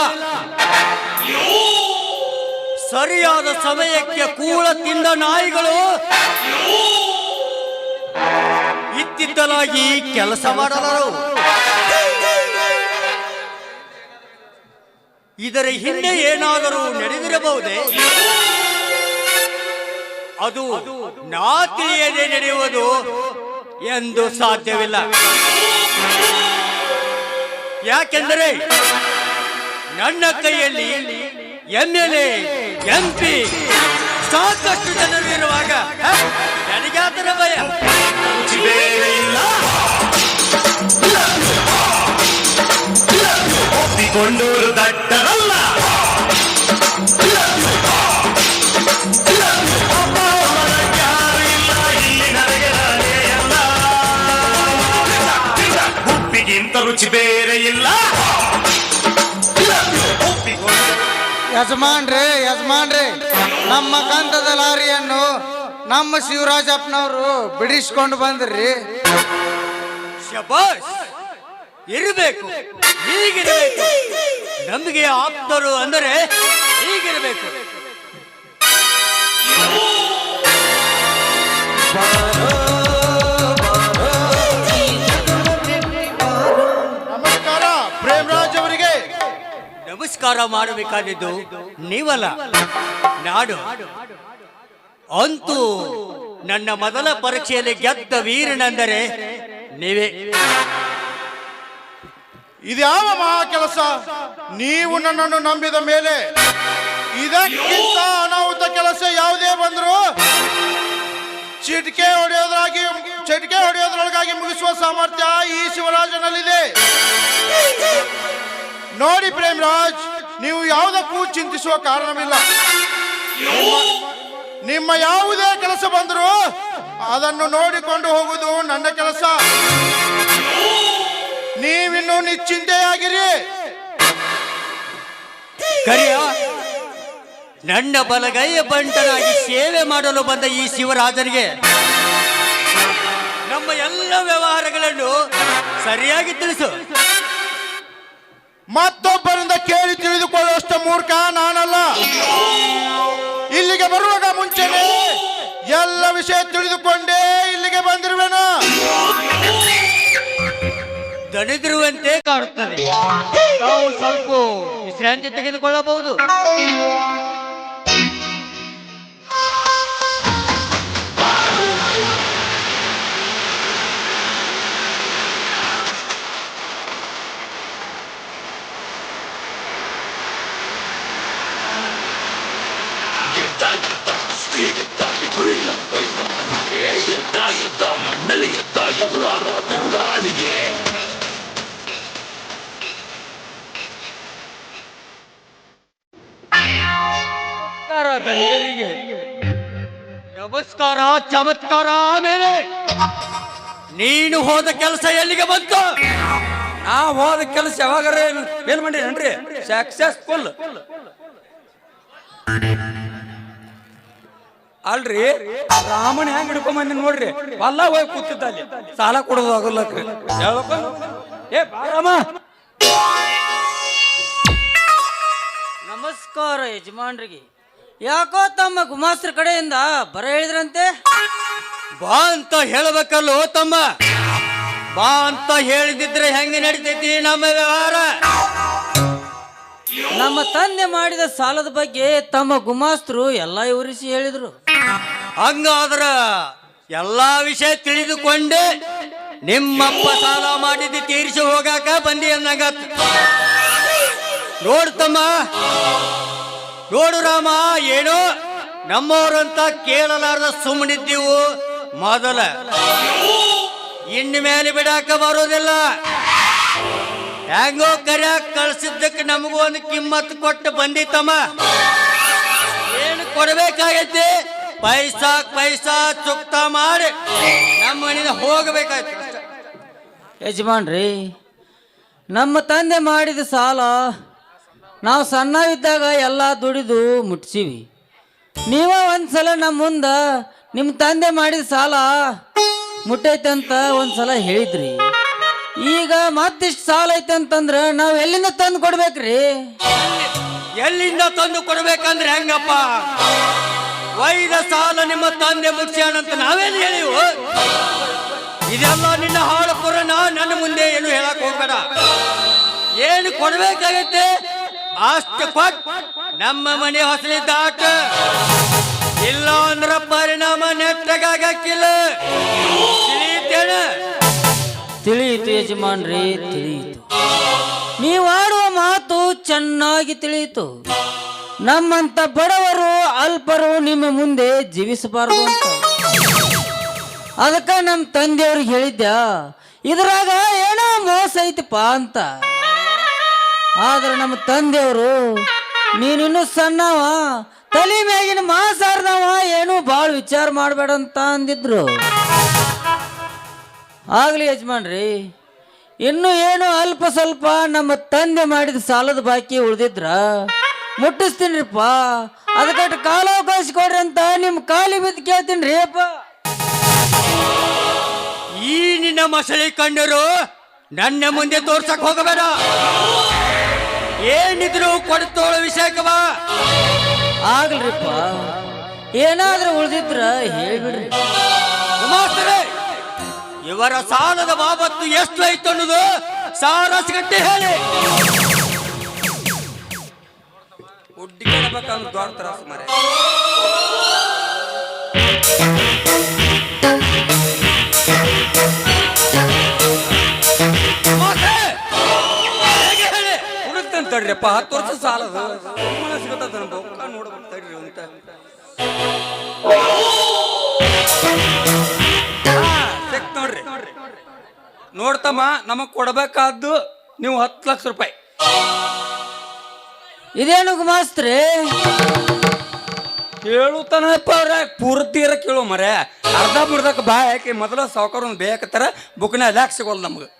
S6: ಸರಿಯಾದ ಸಮಯಕ್ಕೆ ಕೂಳ ತಿಂದ ನಾಯಿಗಳು ಇತ್ತಿತ್ತಲಾಗಿ ಕೆಲಸ ಮಾಡಲಾರು. ಇದರ ಹಿಂದೆ ಏನಾದರೂ ನಡೆದಿರಬಹುದೇ? ಅದು ನಾ ತಿಳಿಯದೆ ನಡೆಯುವುದು ಎಂದು ಸಾಧ್ಯವಿಲ್ಲ. ಯಾಕೆಂದರೆ ನನ್ನ ಕೈಯಲ್ಲಿ MLA MP ಸಾಕಷ್ಟು ಜನರು ಇರುವಾಗ ನನಗಾತರ ಭಯ.
S7: ಒಪ್ಪಿಕೊಂಡೂರು ದಟ್ಟರಲ್ಲ, ಉಪ್ಪಿಗಿಂತ ರುಚಿ ಬೇರೆ ಇಲ್ಲ.
S1: ಯಜಮಾನ್ರಿ ನಮ್ಮ ಕಂದದ ಲಾರಿಯನ್ನು ನಮ್ಮ ಶಿವರಾಜಪ್ಪನವರು ಬಿಡಿಸ್ಕೊಂಡು ಬಂದ್ರಿ.
S6: ಶಬಾಷ್, ಇರಬೇಕು, ಹೀಗಿರಬೇಕು. ನಮಗೆ ಆಪ್ತರು ಅಂದರೆ ಹೀಗಿರಬೇಕು.
S5: ನಮಸ್ಕಾರ ಪ್ರೇಮರಾಜ್ ಅವರಿಗೆ.
S6: ನಮಸ್ಕಾರ ಮಾಡಬೇಕಾದದ್ದು ನೀವಲ್ಲ, ನಾಡು. ಅಂತೂ ನನ್ನ ಮೊದಲ ಪರೀಕ್ಷೆಯಲ್ಲಿ ಗೆದ್ದ ವೀರನೆಂದರೆ ನೀವೇ.
S5: ಇದ್ಯಾವ ಮಹಾ ಕೆಲಸ? ನೀವು ನನ್ನನ್ನು ನಂಬಿದ ಮೇಲೆ ಇದಕ್ಕಿಂತ ಅನಾಹುತ ಕೆಲಸ ಯಾವುದೇ ಬಂದ್ರು ಚಿಟಿಕೆ ಹೊಡೆಯೋದ್ರೊಳಗಾಗಿ ಮುಗಿಸುವ ಸಾಮರ್ಥ್ಯ ಈ ಶಿವರಾಜನಲ್ಲಿದೆ. ನೋಡಿ ಪ್ರೇಮರಾಜ್, ನೀವು ಯಾವುದಕ್ಕೂ ಚಿಂತಿಸುವ ಕಾರಣವಿಲ್ಲ. ನಿಮ್ಮ ಯಾವುದೇ ಕೆಲಸ ಬಂದರೂ ಅದನ್ನು ನೋಡಿಕೊಂಡು ಹೋಗುವುದು ನನ್ನ ಕೆಲಸ. ನೀವಿನ್ನೂ ನಿಶ್ಚಿಂತೆಯಾಗಿರಿ.
S6: ಕರಿಯ, ನನ್ನ ಬಲಗೈಯ ಬಂಟನಾಗಿ ಸೇವೆ ಮಾಡಲು ಬಂದ ಈ ಶಿವರಾಜನಿಗೆ ನಮ್ಮ ಎಲ್ಲ ವ್ಯವಹಾರಗಳನ್ನು ಸರಿಯಾಗಿ ತಿಳಿಸು.
S5: ಮತ್ತೊಬ್ಬರಿಂದ ಕೇಳಿ ತಿಳಿದುಕೊಳ್ಳುವಷ್ಟು ಮೂರ್ಖ ನಾನಲ್ಲ. ಇಲ್ಲಿಗೆ ಬರುವಾಗ ಮುಂಚೆನೆ ಎಲ್ಲ ವಿಷಯ ತಿಳಿದುಕೊಂಡೇ ಇಲ್ಲಿಗೆ ಬಂದಿರುವೆನು.
S6: ದಣಿದಿರುವಂತೆ ಕಾಣುತ್ತದೆ. ನಾವು ಸ್ವಲ್ಪ ವಿಶ್ರಾಂತಿ ತೆಗೆದುಕೊಳ್ಳಬಹುದು. ನಮಸ್ಕಾರ, ಚಮತ್ಕಾರ. ಆಮೇಲೆ ನೀನು ಹೋದ ಕೆಲಸ ಎಲ್ಲಿಗೆ ಬಂತು?
S8: ನಾ ಹೋದ ಕೆಲಸ ಯಾವಾಗಾರ ಏನ್ ಮಾಡಿರೇನ್ರಿ? ಸಕ್ಸಸ್ಫುಲ್ ಅಲ್ರಿ. ರಾಮನ ಹೆಂಗ್ ಹಿಡ್ಕೊಂಬಂದಿ ನೋಡ್ರಿ. ಹೊಲ್ಲ ಹೋಗಿ ಕೂತಿದ್ದ ಅಲ್ಲಿ, ಸಾಲ ಕೊಡೋದು ಆಗೋಲ್ಲಕ್ರಿ. ಏ ಬಾರಮ್ಮ.
S9: ನಮಸ್ಕಾರ ಯಜಮಾನ್ರಿಗೆ. ಯಾಕೋ ತಮ್ಮ ಗುಮಾಸ್ತ್ರ ಕಡೆಯಿಂದ ಬರ ಹೇಳಿದ್ರಂತೆ?
S6: ಬಾ ಅಂತ ಹೇಳಬೇಕಲ್ಲೋ ತಮ್ಮ. ಬಾ ಅಂತ ಹೇಳಿದಿದ್ರೆ ಹೆಂಗೆ ನಡೀತೈತಿ ನಮ್ಮ ವ್ಯವಹಾರ?
S9: ನಮ್ಮ ತಂದೆ ಮಾಡಿದ ಸಾಲದ ಬಗ್ಗೆ ತಮ್ಮ ಗುಮಾಸ್ತರು ಎಲ್ಲ ವಿವರಿಸಿ ಹೇಳಿದ್ರು.
S6: ಹಂಗಾದ್ರ ಎಲ್ಲಾ ವಿಷಯ ತಿಳಿದುಕೊಂಡೆ ನಿಮ್ಮಪ್ಪ ಸಾಲ ಮಾಡಿದ್ದು ತೀರಿಸಿ ಹೋಗಾಕ ಬಂದಿ ಅನ್ನಂಗತ್. ನೋಡ್ತಮ್ಮ, ನೋಡು ರಾಮ, ಏನೋ ನಮ್ಮವ್ರಂತ ಕೇಳಲಾರ್ದ ಸುಮ್ಮನಿದ್ದೀವು ಮೊದಲ. ಇನ್ನು ಮೇಲೆ ಬಿಡಾಕ ಬರೋದಿಲ್ಲ. ಹೆಂಗೋ ಕರ್ಯಾಕ ಕಳ್ಸಿದ್ದಕ್ಕೆ ನಮಗೂ ಒಂದು ಕಿಮ್ಮತ್ತು ಕೊಟ್ಟು ಬಂದಿತ್ತಮ್ಮ. ಏನು ಕೊಡ್ಬೇಕಾಗೈತಿ? ಪೈಸಾ ಚುಕ್ತ ಮಾಡಿ ನಮ್ಮ ಮನೆಯಿಂದ ಹೋಗಬೇಕಾಯ್ತು.
S9: ಯಜಮಾನ್ರಿ, ನಮ್ಮ ತಂದೆ ಮಾಡಿದ ಸಾಲ ನಾವು ಸಣ್ಣವಿದ್ದಾಗ ಎಲ್ಲ ದುಡಿದು ಮುಟ್ಸೀವಿ. ನೀವ ಒಂದ್ಸಲ ನಮ್ಮ ಮುಂದೆ ನಿಮ್ಮ ತಂದೆ ಮಾಡಿದ ಸಾಲ ಮುಟ್ಟೈತಂತ ಒಂದ್ಸಲ ಹೇಳಿದ್ರಿ. ಈಗ ಮತ್ತಿಷ್ಟು ಸಾಲ ಐತೆ ಅಂತಂದ್ರೆ ನಾವು ಎಲ್ಲಿಂದ ತಂದು ಕೊಡ್ಬೇಕ್ರಿ?
S6: ಎಲ್ಲಿಂದ ತಂದು ಕೊಡ್ಬೇಕಂದ್ರೆ ಹೆಂಗಪ್ಪ? ವೈದ ಸಾಲ ನಿಮ್ಮ ತಂದೆ ಮುಟ್ಸ್ಯಾನಂತ ನಾವೇನು ಹೇಳಿವು? ಇದೆಲ್ಲ ನಿನ್ನ ಹಾಳು ಪುರಾಣ. ನನ್ನ ಮುಂದೆ ಏನು ಹೇಳಕ್ ಹೋಗ್ಬೇಡ. ಏನು ಕೊಡ್ಬೇಕಾಗತ್ತೆ ಅಷ್ಟು ಕೊಟ್ ನಮ್ಮ ಮನೆ ಹೊಸಲಿ ದಾಟ. ಇಲ್ಲ ಅಂದ್ರ ಪರಿಣಾಮ ನೆಟ್ಟಗಾಗಕ್ಕಿಲ್ಲ. ತಿಳಿತೇನ?
S9: ತಿಳಿಯಿತು ಯಜಮಾನ್ರಿ, ತಿಳಿಯಿತು. ನೀವು ಆಡುವ ಮಾತು ಚೆನ್ನಾಗಿ ತಿಳಿಯಿತು. ನಮ್ಮಂತ ಬಡವರು ಅಲ್ಪರು ನಿಮ್ಮ ಮುಂದೆ ಜೀವಿಸಬಾರದು ಅಂತ. ಅದಕ್ಕೆ ನಮ್ಮ ತಂದೆಯವ್ರಿಗೆ ಹೇಳಿದ್ದ, ಇದ್ರಾಗ ಏನೋ ಮೋಸ ಐತಿಪ್ಪ ಅಂತ. ಆದ್ರೆ ನಮ್ಮ ತಂದೆಯವರು ನೀನಿನ್ನೂ ಸಣ್ಣವ, ತಲೆ ಮ್ಯಾಗಿನ ಮಾಸಾರ್ದವ, ಏನು ಭಾಳ ವಿಚಾರ ಮಾಡಬೇಡ ಅಂತ ಅಂದಿದ್ರು. ಆಗ್ಲಿ ಯಜಮಾನ್ರಿ, ಇನ್ನು ಏನು ಅಲ್ಪ ಸ್ವಲ್ಪ ನಮ್ಮ ತಂದೆ ಮಾಡಿದ ಸಾಲದ ಬಾಕಿ ಉಳ್ದಿದ್ರ ಮುಟ್ಟಿಸ್ತೀನಿಪ್ಪ. ಅದಕ್ಕೆ ಕಾಲಾವಕಾಶ ಕೊಡ್ರಿ ಅಂತ ನಿಮ್ಮ ಕಾಲಿ ಬಿದ್ದು ಕೇಳ್ತೀನಿ ಅಪ್ಪ.
S6: ಈ ನಿನ್ನ ಮಸಳಿ ಕಂಡರು ನನ್ನ ಮುಂದೆ ತೋರ್ಸಕ್ ಹೋಗಬೇಡ. ಏನಿದ್ರು ಕೊಡ್ತೋಳ ವಿಷಯಕ್ಕವ.
S9: ಆಗ್ಲ್ರಿಪ್ಪ, ಏನಾದ್ರೂ ಉಳ್ದಿದ್ರ ಹೇಳ್ಬಿಡ್ರಿ.
S6: ಮಾಸ್ತರೇ, ಇವರ ಸಾಲದ ಬಾಬತ್ತು ಎಷ್ಟು ಐತು ಅನ್ನೋದು ಸಾರಸ್ಗಟ್ಟೆ ಹೇಳಿ. ದೊಡ್ಡ ತ್ರಾಸು ಮಾರೆ. ತಡ್ರಿಪ್ಪ, 10 ವರ್ಷ ಸಾಲದ ಸಿಗತ್ತ ನೋಡ್ಬೇಕು ತಡ್ರಿ ಅಂತ. ಸಿಕ್ತ್ ನೋಡ್ರಿ. ನೋಡ್ತಮ್ಮ, ನಮಗ್ ಕೊಡ್ಬೇಕಾದ್ದು ನೀವು 10 ಲಕ್ಷ ರೂಪಾಯಿ.
S9: ಇದೇನು ಗುಮಾಸ್ತ್ರಿ
S8: ಹೇಳುತ್ತಾನಪ್ಪ ಅವ್ರ ಪೂರ್ತಿ ಇರ ಕೇಳು ಮರೆ. ಅರ್ಧ ಮುರ್ದಕ್ಕೆ ಬಾ ಯಾಕೆ ಮೊದಲ ಸಾವುಕಾರ ಒಂದು ಬೇಕತ್ತಾರ ಬುಕ್ನ ಲ್ಯಾಕ್ ಸಿಗೋಲ್ಲ ನಮ್ಗೆ.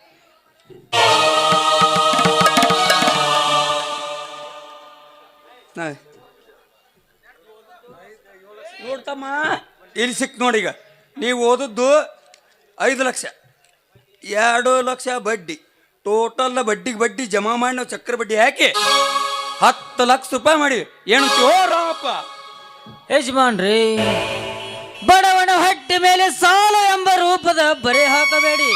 S8: ನೋಡ್ತಮ್ಮ, ಇಲ್ಲಿ ಸಿಕ್ ನೋಡಿ. ಈಗ ನೀವು ಓದದ್ದು 5 ಲಕ್ಷ, 2 ಲಕ್ಷ ಬಡ್ಡಿ, ಟೋಟಲ್ ಬಡ್ಡಿಗೆ ಬಡ್ಡಿ ಜಮಾ ಮಾಡಿ ನಾವು ಚಕ್ರ ಬಡ್ಡಿ ಹಾಕಿ 10 ಲಕ್ಷ ರೂಪಾಯಿ ಮಾಡಿವಿ. ಏನು ರಾಮಪ್ಪ?
S9: ಯಜಮಾನ್ರಿ, ಬಡವನ ಹೊಟ್ಟೆ ಮೇಲೆ ಸಾಲ ಎಂಬ ರೂಪದ ಬರೆ ಹಾಕಬೇಡಿ.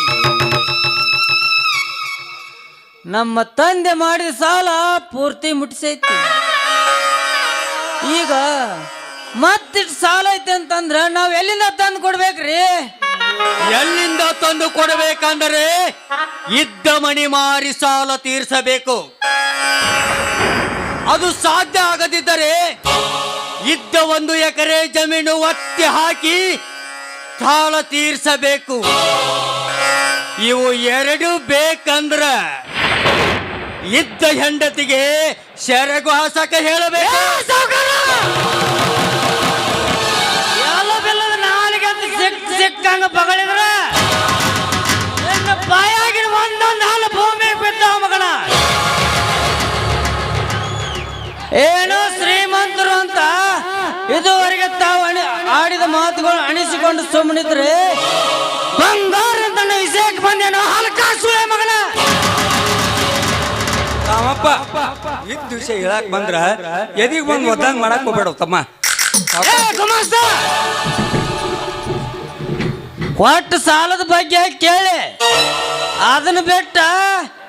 S9: ನಮ್ಮ ತಂದೆ ಮಾಡಿದ ಸಾಲ ಪೂರ್ತಿ ಮುಟ್ಟಿಸೈತಿ. ಈಗ ಮತ್ತಿಷ್ಟು ಸಾಲ ಐತೆ ಅಂತಂದ್ರ ನಾವ್ ಎಲ್ಲಿಂದ ತಂದು ಕೊಡ್ಬೇಕ್ರಿ?
S6: ಎಲ್ಲಿಂದ ತಂದು ಕೊಡಬೇಕಂದರೆ ಇದ್ದ ಮಣಿ ಮಾರಿ ಸಾಲ ತೀರ್ಸಬೇಕು. ಅದು ಸಾಧ್ಯ ಆಗದಿದ್ದರೆ ಇದ್ದ 1 ಎಕರೆ ಜಮೀನು ಒತ್ತಿ ಹಾಕಿ ಸಾಲ ತೀರ್ಸಬೇಕು. ಇವು 2 ಬೇಕಂದ್ರ ಇದ್ದ ಹೆಂಡತಿಗೆ ಸೆರಗು ಹಾಸಕ ಹೇಳಬೇಕು.
S9: ಸಿಕ್ಕಂಗ ಬಗಳಿದ್ರ ಬಾಯಾಗಿನ ಒಂದೊಂದು ಹಾಲು ಭೂಮಿ ಬಿದ್ದ ಮಗಳ. ಏನೋ ಶ್ರೀಮಂತರು ಅಂತ ಇದುವರೆಗೆ ತಾವು ಆಡಿದ ಮಾತುಗಳು ಅಣಿಸಿಕೊಂಡು ಸುಮ್ಮನಿದ್ರೆ ಬಂಗಾರ ತನ್ನ ವಿಷಯಕ್ಕೆ ಬಂದೇನೋ ಹಲಕಾಸು ಮಗಳ.
S8: ರಾಮಪ್ಪ, ಇದ್ದ ವಿಷಯ ಹೇಳಕ್ ಬಂದ್ರ ಎದಿಗೆ ಬಂದು ಒದ್ದಂಗ್ ಮಾಡಕ್ ಹೋಗ್ಬೇಡ ತಮ್ಮ.
S9: ಕೊಟ್ಟು ಸಾಲದ ಬಗ್ಗೆ ಕೇಳಿ ಅದನ್ನ ಬಿಟ್ಟ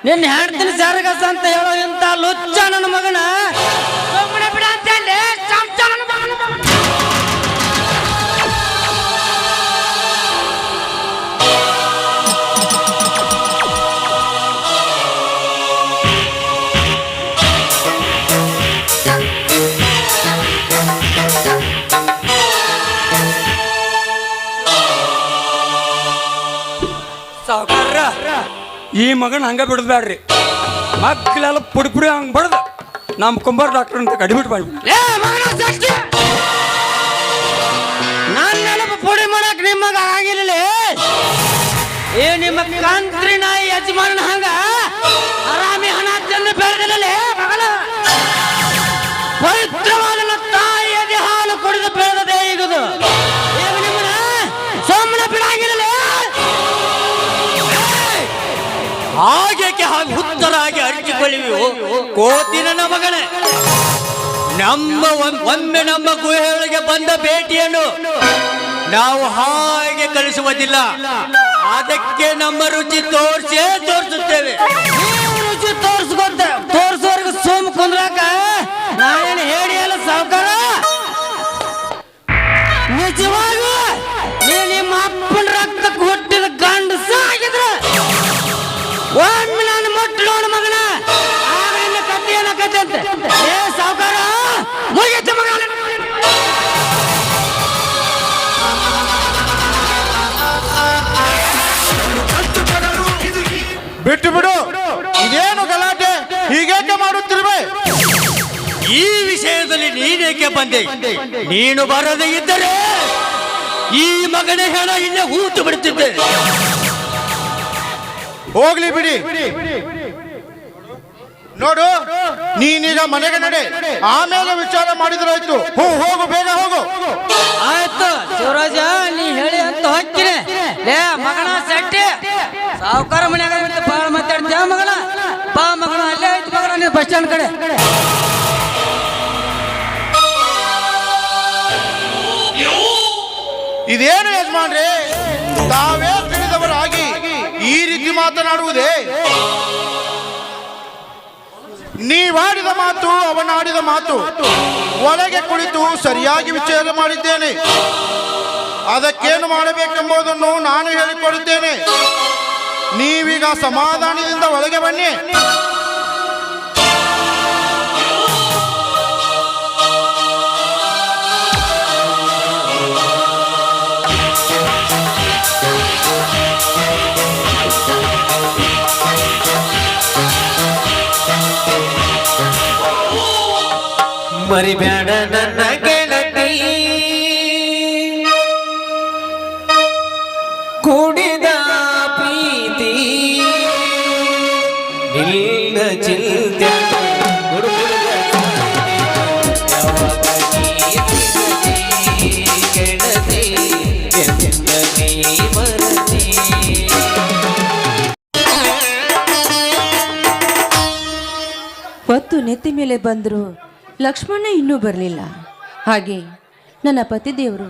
S9: ನಿನ್ನ ಹೆಣ್ತಿನ ಸರಗಸ ಅಂತ ಹೇಳೋ ಇಂತ ಲುಚ್ಚ ನನ್ನ ಮಗನ ಸುಮ್ಮನೆ ಬಿಡ ಅಂತ ಹೇಳಿ
S8: ಸಾವುಕಾರ, ಈ ಮಗನ ಹಂಗ ಬಿಡದ್ಬ್ಯಾಡ್ರಿ. ಮಕ್ಕಳೆಲ್ಲ ಪುಡಿ ಪುಡಿ ಹಂಗ ಬಡ್ದು ನಮ್ಮ ಕುಂಬಾರ ಡಾಕ್ಟರ್ ಅಂತ ಕಡಿಬಿಟ್ಟು ಮಾಡಿ
S9: ನನ್ನ ನೆನಪು ಪುಡಿ ಮಾಡಕ್ ನಿಮಗ ಆಗಿರಲಿಲ್ಲ. ಏ ನಿಮ್ಮ ಕಂತ್ರಿ ನಾಯಿ ಯಜಮಾನ ಹಂಗ ಆರಾಮಿ ಹಣ ತಂದು ಬೆಳೆದಿರಲೇ ಮಗಳ.
S6: ಕಲಿವಿ ಕೋತಿ ನನ್ನ ಮಗನೇ. ಒಮ್ಮೆ ನಮ್ಮ ಗುಹೆಯೊಳಗೆ ಬಂದ ಭೇಟಿಯನ್ನು ನಾವು ಹಾಗೆ ಕಳಿಸುವುದಿಲ್ಲ. ಅದಕ್ಕೆ ನಮ್ಮ ರುಚಿ ತೋರಿಸುತ್ತೇವೆ.
S9: ರುಚಿ ತೋರಿಸುವವರೆಗೂ ಸೋಮ್ ಕುಂದ್ರಾಕ ನಾನೇನು ಹೇಳಿ ಅಲ್ಲ ಸಾವುಕಾರ. ನಿಜವಾಗೂ ನೀ ನಿಮ್ಮ ಅಪ್ಪನ ರಕ್ತಕ್ಕೆ ಹುಟ್ಟಿದ ಗಂಡಸ ಆಗಿದ್ರ ಒಮ್ಮೆ ನಾನು ಮೊಟ್ಟ ನೋಡು ಮಗನ, ಆಗ ನಿನ್ನ ಕಥೆ ಏನಕತ್ತೆ ಅಂತ. ಏ ಸಾವುಕಾರ ಮುಗಿತ ಮಗ.
S1: ಬಿಟ್ಟು ಬಿಡು, ಇದೇನು ಗಲಾಟೆ, ಹೀಗೇಕೆ ಮಾಡುತ್ತಿರುವೆ?
S6: ಈ ವಿಷಯದಲ್ಲಿ ನೀನೇಕೆ ಬಂದೆ? ನೀನು ಬರದೇ ಇದ್ದರೆ ಈ ಮಗನ ಹೆಣ ಇಲ್ಲೇ ಹೂತು ಬಿಡುತ್ತಿದ್ದೆ.
S1: ಹೋಗ್ಲಿ ಬಿಡಿ. ನೋಡು, ನೀನೀಗ ಮನೆಗೆ ನಡೆ, ಆಮೇಲೆ ವಿಚಾರ ಮಾಡಿದ್ರಾಯ್ತು. ಹೋಗು, ಬೇಗ ಹೋಗು.
S9: ಆಯ್ತು ಶಿವರಾಜ, ನೀ ಹೇಳಿ ಅಂತ ಹೋಗ್ತೀನಿ. ಲೇ ಮಗನ ಸೆಟ್ಟಿ, ಸಾವುಕಾರ ಮನ್ಯಾಗ ಬಿಟ್ಟು ಬಾಳ ಮಾತಾಡ್ತೀಯ ಮಗನ. ಬಾ ಮಗನ, ಅಲ್ಲೇ ಆಯ್ತು ಮಗನ, ನೀನು ಬಸ್ ಸ್ಟ್ಯಾಂಡ್ ಕಡೆ.
S1: ಇದೇನು ಯಜಮಾನ್ರೆ, ತಾವೇ ತಿಳಿದವರಾಗಿ ಈ ರೀತಿ ಮಾತನಾಡುವುದೇ? ನೀವಾಡಿದ ಮಾತು, ಅವನಾಡಿದ ಮಾತು ಒಳಗೆ ಕುಳಿತು ಸರಿಯಾಗಿ ವಿಚಾರ ಮಾಡಿದ್ದೇನೆ. ಅದಕ್ಕೇನು ಮಾಡಬೇಕೆಂಬುದನ್ನು ನಾನು ಹೇಳಿಕೊಡುತ್ತೇನೆ. ನೀವೀಗ ಸಮಾಧಾನದಿಂದ ಒಳಗೆ ಬನ್ನಿ.
S4: ಮರಿಬೇಡ ನನ್ನ ಗೆಳತಿ, ಕೂಡಿದ ಪ್ರೀತಿ ನಿನ್ನ ಚಿಂತೆ ಗೆಳತಿ ಮರತಿ.
S10: ಹೊತ್ತು ನೆತ್ತಿ ಮೇಲೆ ಬಂದರು ಲಕ್ಷ್ಮಣ ಇನ್ನೂ ಬರಲಿಲ್ಲ. ಹಾಗೆ ನನ್ನ ಪತಿದೇವರು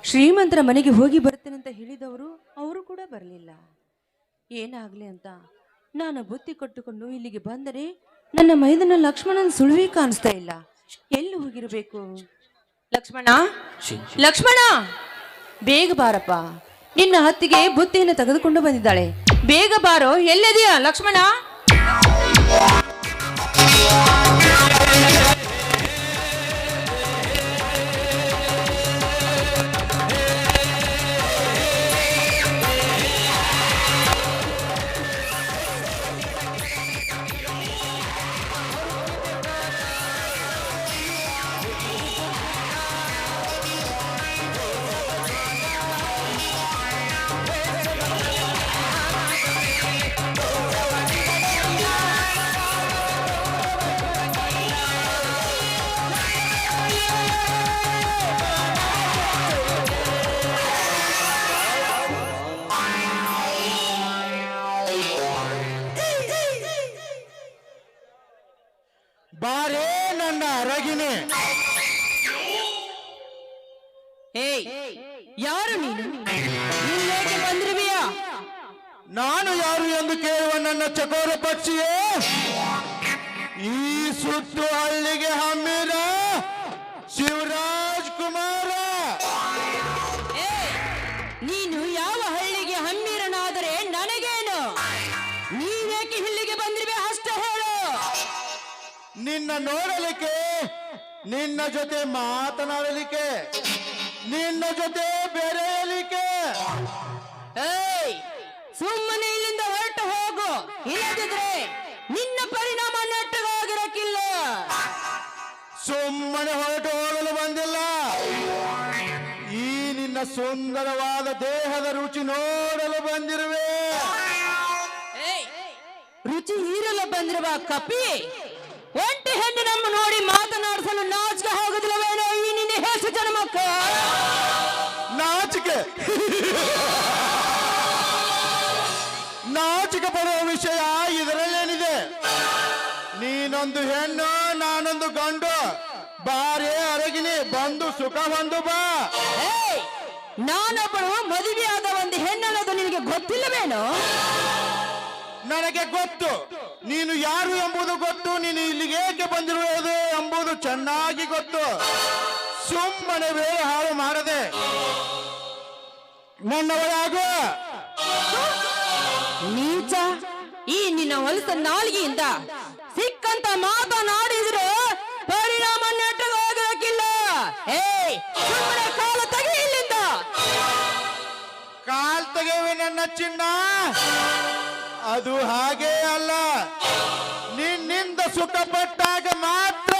S10: ಶ್ರೀಮಂತರ ಮನೆಗೆ ಹೋಗಿ ಬರ್ತೇನೆ ಅಂತ ಹೇಳಿದವರು ಅವರು ಕೂಡ ಬರಲಿಲ್ಲ. ಏನಾಗಲಿ ಅಂತ ನಾನು ಬುತ್ತಿ ಕೊಟ್ಟುಕೊಂಡು ಇಲ್ಲಿಗೆ ಬಂದರೆ ನನ್ನ ಮೈದನ ಲಕ್ಷ್ಮಣನ ಸುಳುವೇ ಕಾಣಿಸ್ತಾ ಇಲ್ಲ. ಎಲ್ಲಿ ಹೋಗಿರಬೇಕು? ಲಕ್ಷ್ಮಣ, ಲಕ್ಷ್ಮಣ, ಬೇಗ ಬಾರಪ್ಪ. ನಿನ್ನ ಹತ್ತಿಗೆ ಬುತ್ತಿಯನ್ನು ತೆಗೆದುಕೊಂಡು ಬಂದಿದ್ದಾಳೆ. ಬೇಗ ಬಾರೋ. ಎಲ್ಲಿದೆಯಾ ಲಕ್ಷ್ಮಣ?
S1: ಬಾರೇ ನನ್ನ ಅರಗಿನಿ.
S10: ಯಾರು ನೀನು? ಇಲ್ಲೇಕೆ ಬಂದಿರುವೆಯಾ?
S1: ನಾನು ಯಾರು ಎಂದು ಕೇಳುವ ನನ್ನ ಚಕೋರ ಪಕ್ಷಿಯೇ, ಈ ಸುತ್ತು ಹಳ್ಳಿಗೆ ಹಮ್ಮಿದ ಶಿವರಾಜ್ ಕುಮಾರ.
S10: ನೀನು ಯಾವ ಹಳ್ಳಿಗೆ ಹಮ್ಮೀರನಾದರೆ ನನಗೇನು? ನೀವೇಕೆ ಇಲ್ಲಿಗೆ ಬಂದಿರುವೆ ಅಷ್ಟೇ ಹೇಳು.
S1: ನಿನ್ನ ನೋಡಲಿಕ್ಕೆ, ನಿನ್ನ ಜೊತೆ ಮಾತನಾಡಲಿಕ್ಕೆ, ನಿನ್ನ ಜೊತೆ ಬೆರೆಯಲಿಕ್ಕೆ.
S10: ಸುಮ್ಮನೆ ಇಲ್ಲಿಂದ ಹೊರಟು ಹೋಗು, ಇಲ್ಲದಿದ್ರೆ ನಿನ್ನ ಪರಿಣಾಮ ನೆಟ್ಟಗಾಗಿರಕ್ಕಿಲ್ಲ.
S1: ಸುಮ್ಮನೆ ಹೊರಟು ಹೋಗಲು ಬಂದಿಲ್ಲ. ಈ ನಿನ್ನ ಸುಂದರವಾದ ದೇಹದ ರುಚಿ ನೋಡಲು ಬಂದಿರುವೆ.
S10: ರುಚಿ ಹೀರಲು ಬಂದಿರುವ ಕಪಿ, ಒಂಟಿ ಹೆಣ್ಣು ನಮ್ಮ ನೋಡಿ ಮಾತನಾಡಿಸಲು ನಾಚಿಕೆ ಹೋಗುದಿಲ್ಲವೇನೋ ಈ ನಿನ್ನ ಹೆಸರು ಜನ್ಮಕ್ಕ?
S1: ನಾಚಿಕೆ ನಾಚಿಕೆ ಪಡುವ ವಿಷಯ ಇದರಲ್ಲೇನಿದೆ?
S5: ನೀನೊಂದು ಹೆಣ್ಣು ನಾನೊಂದು ಗಂಡು ಬಾರೇ ಅರಗಿನಿ ಬಂದು ಸುಖ ಹೊಂದು ಬಾ.
S10: ನಾನೊಬ್ಬಳು ಮದುವೆಯಾದ ಒಂದು ಹೆಣ್ಣನ್ನೋದು ನಿನಗೆ ಗೊತ್ತಿಲ್ಲವೇನೋ?
S5: ನನಗೆ ಗೊತ್ತು ನೀನು ಯಾರು ಎಂಬುದು ಗೊತ್ತು, ನೀನು ಇಲ್ಲಿಗೆ ಏಕೆ ಬಂದಿರುವುದು ಎಂಬುದು ಚೆನ್ನಾಗಿ ಗೊತ್ತು. ಸುಮ್ಮನೆ ವೇಳೆ ಹಾಳು ಮಾಡದೆ ನನ್ನವರಾಗು.
S10: ನೀಚ, ಈ ನಿನ್ನ ಹೊಲಸ ನಾಲಿಗೆಯಿಂದ ಸಿಕ್ಕಂತ ಮಾತನಾಡಿದ್ರೆ ಪರಿಣಾಮ ನೆಟ್ಟಗಾಗಬೇಕಿಲ್ಲ. ಸುಮ್ಮನೆ ಕಾಲ ತೆಗೆ ಇಲ್ಲಿಂದ.
S5: ಕಾಲ್ ತೆಗೆವೆ ನನ್ನ ಚಿನ್ನ, ಅದು ಹಾಗೇ ಅಲ್ಲ. ನಿನ್ನಿಂದ ಸುಖಪಟ್ಟಾಗ ಮಾತ್ರ.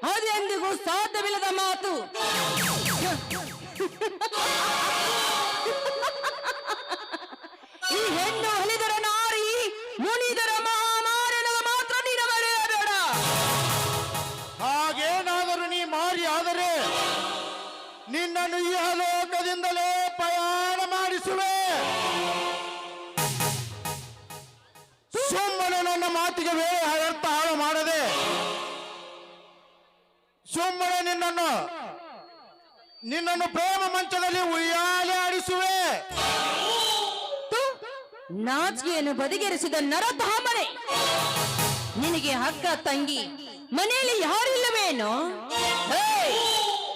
S10: ಅದೆಂದಿಗೂ ಸಾಧ್ಯವಿಲ್ಲದ ಮಾತು. ಈ ಹೆಣ್ಣು ಹಲಿದರ ನಾರಿ ಮುನಿದರ ಮಹಾಮಾರಣದ ಮಾತ್ರ ನೀನು ಮರೆಯಬೇಡ.
S5: ಹಾಗೇನಾದರೂ ನೀ ಮಾರಿ ಆದರೆ ನಿನ್ನನ್ನು ಈ ಲೋಕದಿಂದಲೇ ಪ್ರಯಾಣ ಮಾಡಿಸುವೆ. ಸುಮ್ಮನೆ ನನ್ನ ಮಾತಿಗೆ ವೇಳೆ ಅರ್ಥ ಹಾಳು ಮಾಡದೆ ಸುಮ್ಮನೆ ನಿನ್ನನ್ನು ಪ್ರೇಮ ಮಂಚದಲ್ಲಿ ಉಯ್ಯಾಲೆ ಆಡಿಸುವೆ.
S10: ನಾಚಿಕೆಯನ್ನು ಬದಿಗೆರಿಸಿದ ನರಧಾಮನೆ, ನಿನಗೆ ಅಕ್ಕ ತಂಗಿ ಮನೆಯಲ್ಲಿ ಯಾರಿಲ್ಲವೇನೋ?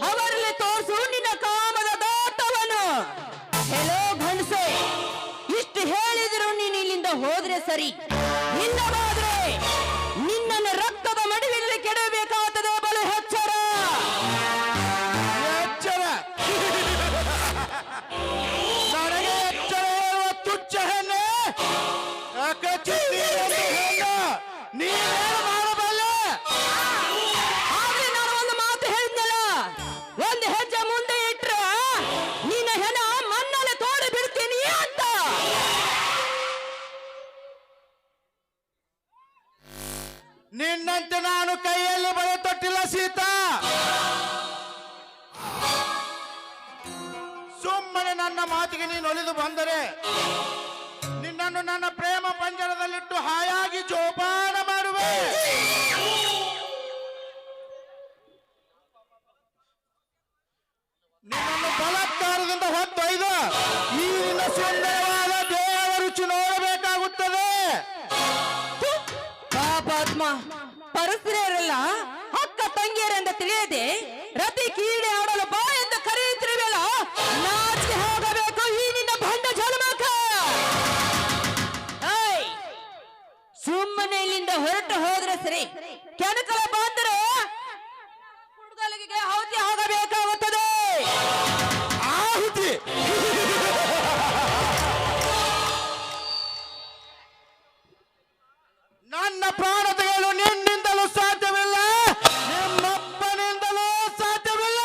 S10: ಅವರಲ್ಲಿ ತೋರಿಸು ನಿನ್ನ ಕಾಮದ ದಾಟವನ್ನು. ಹೆಲೋ ಗಂಡಸೆ, ಇಷ್ಟು ಹೇಳಿದ್ರು ನೀನು ಇಲ್ಲಿಂದ ಹೋದ್ರೆ ಸರಿ, ಇಲ್ಲವಾದ್ರೆ ನಿನ್ನನ್ನು ರಕ್ತದ ಮಡುವಿನಲ್ಲಿ ಕೆಡಬೇಕಾಗುತ್ತದೆ. ಬಲು ಎಚ್ಚರ.
S5: ನನಗೆ ಎಚ್ಚರ ಹೇಳುವ ತುಚ್ಛ ಹೆಣ್ಣೆ, ನೀನೇನು ಮಾಡಬಲ್ಲೆ?
S10: ಆದ್ರೆ ನಾನು ಒಂದು ಮಾತು ಹೇಳಿದ್ನಲ್ಲ, ಒಂದು ಹೆಜ್ಜೆ ಮುಂದೆ ಇಟ್ರ ನಿನ್ನ ಹೆಣ ಮಣ್ಣಲ್ಲಿ ತೋಡಿ ಬಿಡ್ತೀನಿ ಅಂತ.
S5: ನಿನ್ನಂತೆ ನಾನು ಕೈಯಲ್ಲಿ ಬಳೆ ತೊಟ್ಟಿಲ್ಲ ಸೀತಾ. ಸುಮ್ಮನೆ ನನ್ನ ಮಾತಿಗೆ ನೀನು ಒಲಿದು ಬಂದರೆ ನಿನ್ನನ್ನು ನನ್ನ ಪ್ರೇಮ ಪಂಜರದಲ್ಲಿಟ್ಟು ಹಾಯಾಗಿ ಜೋಪಾನ ಮಾಡುವೆ. ನಿನ್ನನ್ನು ಬಲಾತ್ಕಾರದಿಂದ ಹೊತ್ತೊಯ್ದು ಈ ನಿನ್ನ ಸುಂದರವಾದ ದೇಹದ ರುಚಿ ನೋಡಬೇಕಾಗುತ್ತದೆ.
S10: ಪಾಪಾತ್ಮ, ಪರಸ್ತ್ರೀಯರೆಲ್ಲ ಅಕ್ಕ ತಂಗಿಯರೆಂದ ತಿಳಿಯದೆ ರತಿ ಕೀಡೆ ಆಡಲು ಬಾ ಎಂದು ಕರೆಯುತ್ತಿರುವೆಲ್ಲ. ನಾಚಿಕೆ ಹೋಗಬೇಕು ಈ ನಿನ್ನ ಭಂಡ ಜನ್ಮಕ. ಸುಮ್ಮನೆ ಇಲ್ಲಿಂದ ಹೊರಟು ಹೋದ್ರೆ ಸರಿ, ಕೆಣಕಲ ಬಂದರೆ ಹುಡುಗಲಿಗೆ ಹೌತಿ ಹೋಗಬೇಕಾಗುತ್ತದೆ.
S5: ಆಹುತಿ ನನ್ನ ಪ್ರಾಣ ತೆಗೆಯಲು ನಿನ್ನಿಂದಲೂ ಸಾಧ್ಯವಿಲ್ಲ, ನಿಮ್ಮಪ್ಪನಿಂದಲೂ ಸಾಧ್ಯವಿಲ್ಲ.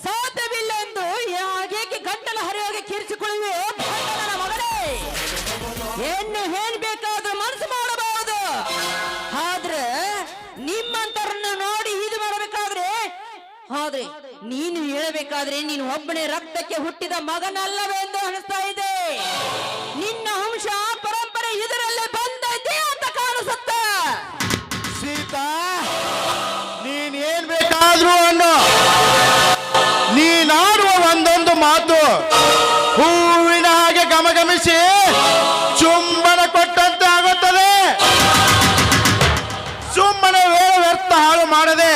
S10: ಸಾಧ್ಯವಿಲ್ಲ ಎಂದು ಹಾಗೇಕೆ ಗಂಟಲ ಹರಿಯೋಗಿ ಕಿರಿಸಿಕೊಳ್ಳುವೆ ನನ್ನ ಮಗನೇ. ಏನು ಹೇಳ್ಬೇಕಾದ್ರೂ ಮನಸ್ಸು ಮಾಡಬಹುದು, ಆದ್ರೆ ನಿಮ್ಮಂತರನ್ನು ನೋಡಿ ಇದು ಮಾಡಬೇಕಾದ್ರೆ, ಆದ್ರೆ ನೀನು ಹೇಳಬೇಕಾದ್ರೆ ನೀನು ಒಬ್ಬನೇ ರಕ್ತಕ್ಕೆ ಹುಟ್ಟಿದ ಮಗನಲ್ಲವೇ ಎಂದು ಅನಿಸ್ತಾ ಇದೆ. ನಿನ್ನ ಅಂಶ ಪರಂಪರೆ ಇದರಲ್ಲೇ ಬಂದೈತೆ ಅಂತ ಕಾಣಿಸುತ್ತ.
S5: ಸೀತಾ, ನೀನೇನ್ ಬೇಕಾದ್ರೂ ಅನ್ನು, ನೀನಾಡುವ ಒಂದೊಂದು ಮಾತು ಹೂವಿನ ಹಾಗೆ ಗಮಗಮಿಸಿ ಚುಂಬನ ಕೊಟ್ಟಂತೆ ಆಗುತ್ತದೆ. ಸುಮ್ಮನೆ ವೇಳೆ ವ್ಯರ್ಥ ಹಾಳು ಮಾಡದೆ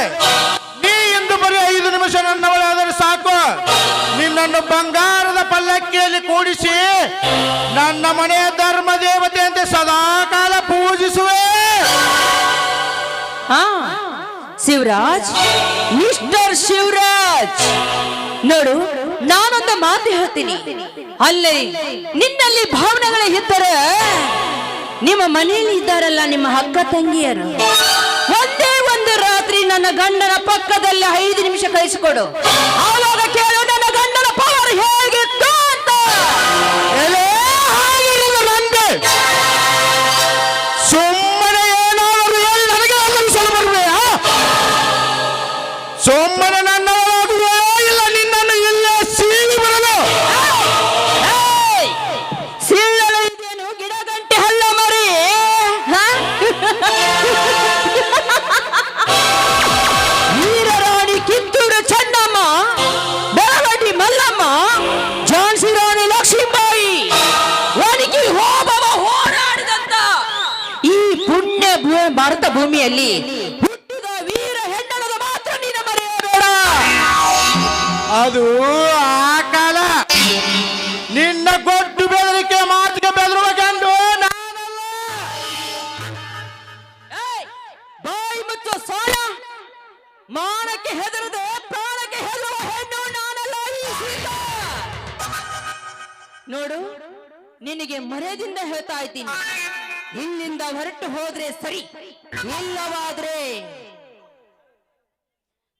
S5: ನೀ ಎಂದು ಬರೀ 5 ನಿಮಿಷ ನನ್ನವಳಾದರೆ ಸಾಕು. ನಿನ್ನನ್ನು ಬಂಗಾರದ ಪಲ್ಲಕ್ಕಿಯಲ್ಲಿ ಕೂಡಿಸಿ ನನ್ನ ಮನೆಯ ಧರ್ಮ ದೇವತೆಯಂತೆ ಸದಾಕಾಲ ಪೂಜಿಸುವೆ.
S10: ಶಿವರಾಜ್, ಮಿಸ್ಟರ್ ಶಿವರಾಜ್, ನೋಡು, ನಾನೊಂದು ಮಾತು ಹೇಳ್ತೀನಿ. ಅಲ್ಲೇ ನಿನ್ನಲ್ಲಿ ಭಾವನೆಗಳೇ ಇದ್ದರೆ ನಿಮ್ಮ ಮನೆಯಲ್ಲಿ ಇದ್ದಾರಲ್ಲ ನಿಮ್ಮ ಅಕ್ಕ ತಂಗಿಯರು, ಒಂದೇ ಒಂದು ರಾತ್ರಿ ನನ್ನ ಗಂಡನ ಪಕ್ಕದಲ್ಲಿ 5 ನಿಮಿಷ ಕಳಿಸಿಕೊಡು. ಆವಾಗ ಕೇಳು ನನ್ನ ಗಂಡನ ಪವರ್ ಹೇಗಿತ್ತು ಅಂತ.
S5: ಸುಮ್ಮನೆ ಏನಾದರೂ ಹೇಳಿ ನನಗೆ ಅಲ್ಲಿಸಲು ಬರುವೆಯಾ? ಸುಮ್ಮನೆ ನನ್ನವರಾಗುವೆ ಇಲ್ಲ ನಿನ್ನನ್ನು ಇಲ್ಲೇ
S10: ಭೂಮಿಯಲ್ಲಿ ಹುಟ್ಟಿದ ವೀರ ಹೆಣ್ಣದ ಮಾತ್ರ ನೀನು ಮರೆಯಬೇಡ.
S5: ಅದು ಆ ಕಾಲ. ನಿನ್ನ ಗೊಡ್ಡು ಬೆದರಿಕೆ ಮಾತಿಗೆ ಬೆದರುವ ಗಂಡು ನಾನಲ್ಲ.
S10: ಏಯ್, ಬಾಯಿ ಮುಚ್ಚು ಸೋಳ. ಮಾನಕ್ಕೆ ಹೆದರದೆ ಪ್ರಾಣಕ್ಕೆ ಹೆದರುವ ಹೆಣ್ಣು ನಾನಲ್ಲ ಈ ಸೀತಾ. ನೋಡು, ನಿನಗೆ ಮರ್ಯಾದಿಂದ ಹೇಳ್ತಾ ಇದ್ದೀನಿ, ಇಲ್ಲಿಂದ ಹೊರಟು ಹೋದ್ರೆ ಸರಿ, ಇಲ್ಲವಾದ್ರೆ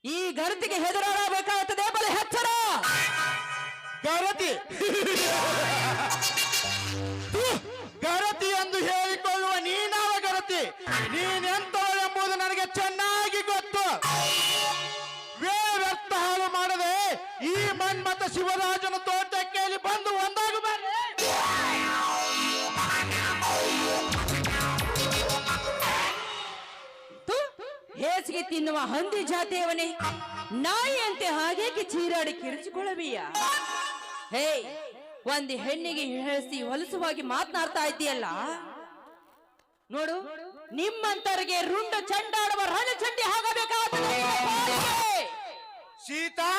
S10: ಈ ಗರತಿಗೆ ಹೆದರಾಡಬೇಕಾಗುತ್ತದೆ. ಬಲೆ ಎಚ್ಚರ.
S5: ಗರತಿ ಗರತಿ ಎಂದು ಹೇಳಿಕೊಳ್ಳುವ ನೀನಾವ ಗರತಿ? ನೀನೆಂತವಳೆಂಬುದು ನನಗೆ ಚೆನ್ನಾಗಿ ಗೊತ್ತು. ವ್ಯರ್ಥ ಹಾಳು ಮಾಡದೆ ಈ ಮನ್ಮಥ ಶಿವರಾಜನ ತೋಟಕ್ಕೆ ಇಲ್ಲಿ ಬಂದು ಒಂದಾಗು ಬರ್ರಿ.
S10: ಹೇಸಿಗೆ ತಿನ್ನುವ ಹಂದಿ ಜಾತಿಯವನೇ, ನಾಯಿಯಂತೆ ಹಾಗೇಕೆ ಚೀರಾಡಿ ಕಿರಿಚಿಕೊಳ್ಳಬೀಯ? ಹೇ, ಒಂದು ಹೆಣ್ಣಿಗೆ ಹೇಳಿಸಿ ಹೊಲಸುವಾಗಿ ಮಾತನಾಡ್ತಾ ಇದ್ದೀಯಲ್ಲ. ನೋಡು, ನಿಮ್ಮಂತರಿಗೆ ರುಂಡ ಚಂಡಾಡುವ ರಣಚಂಡಿ ಆಗಬೇಕಾಗುತ್ತದೆ.
S5: ಸೀತಾ,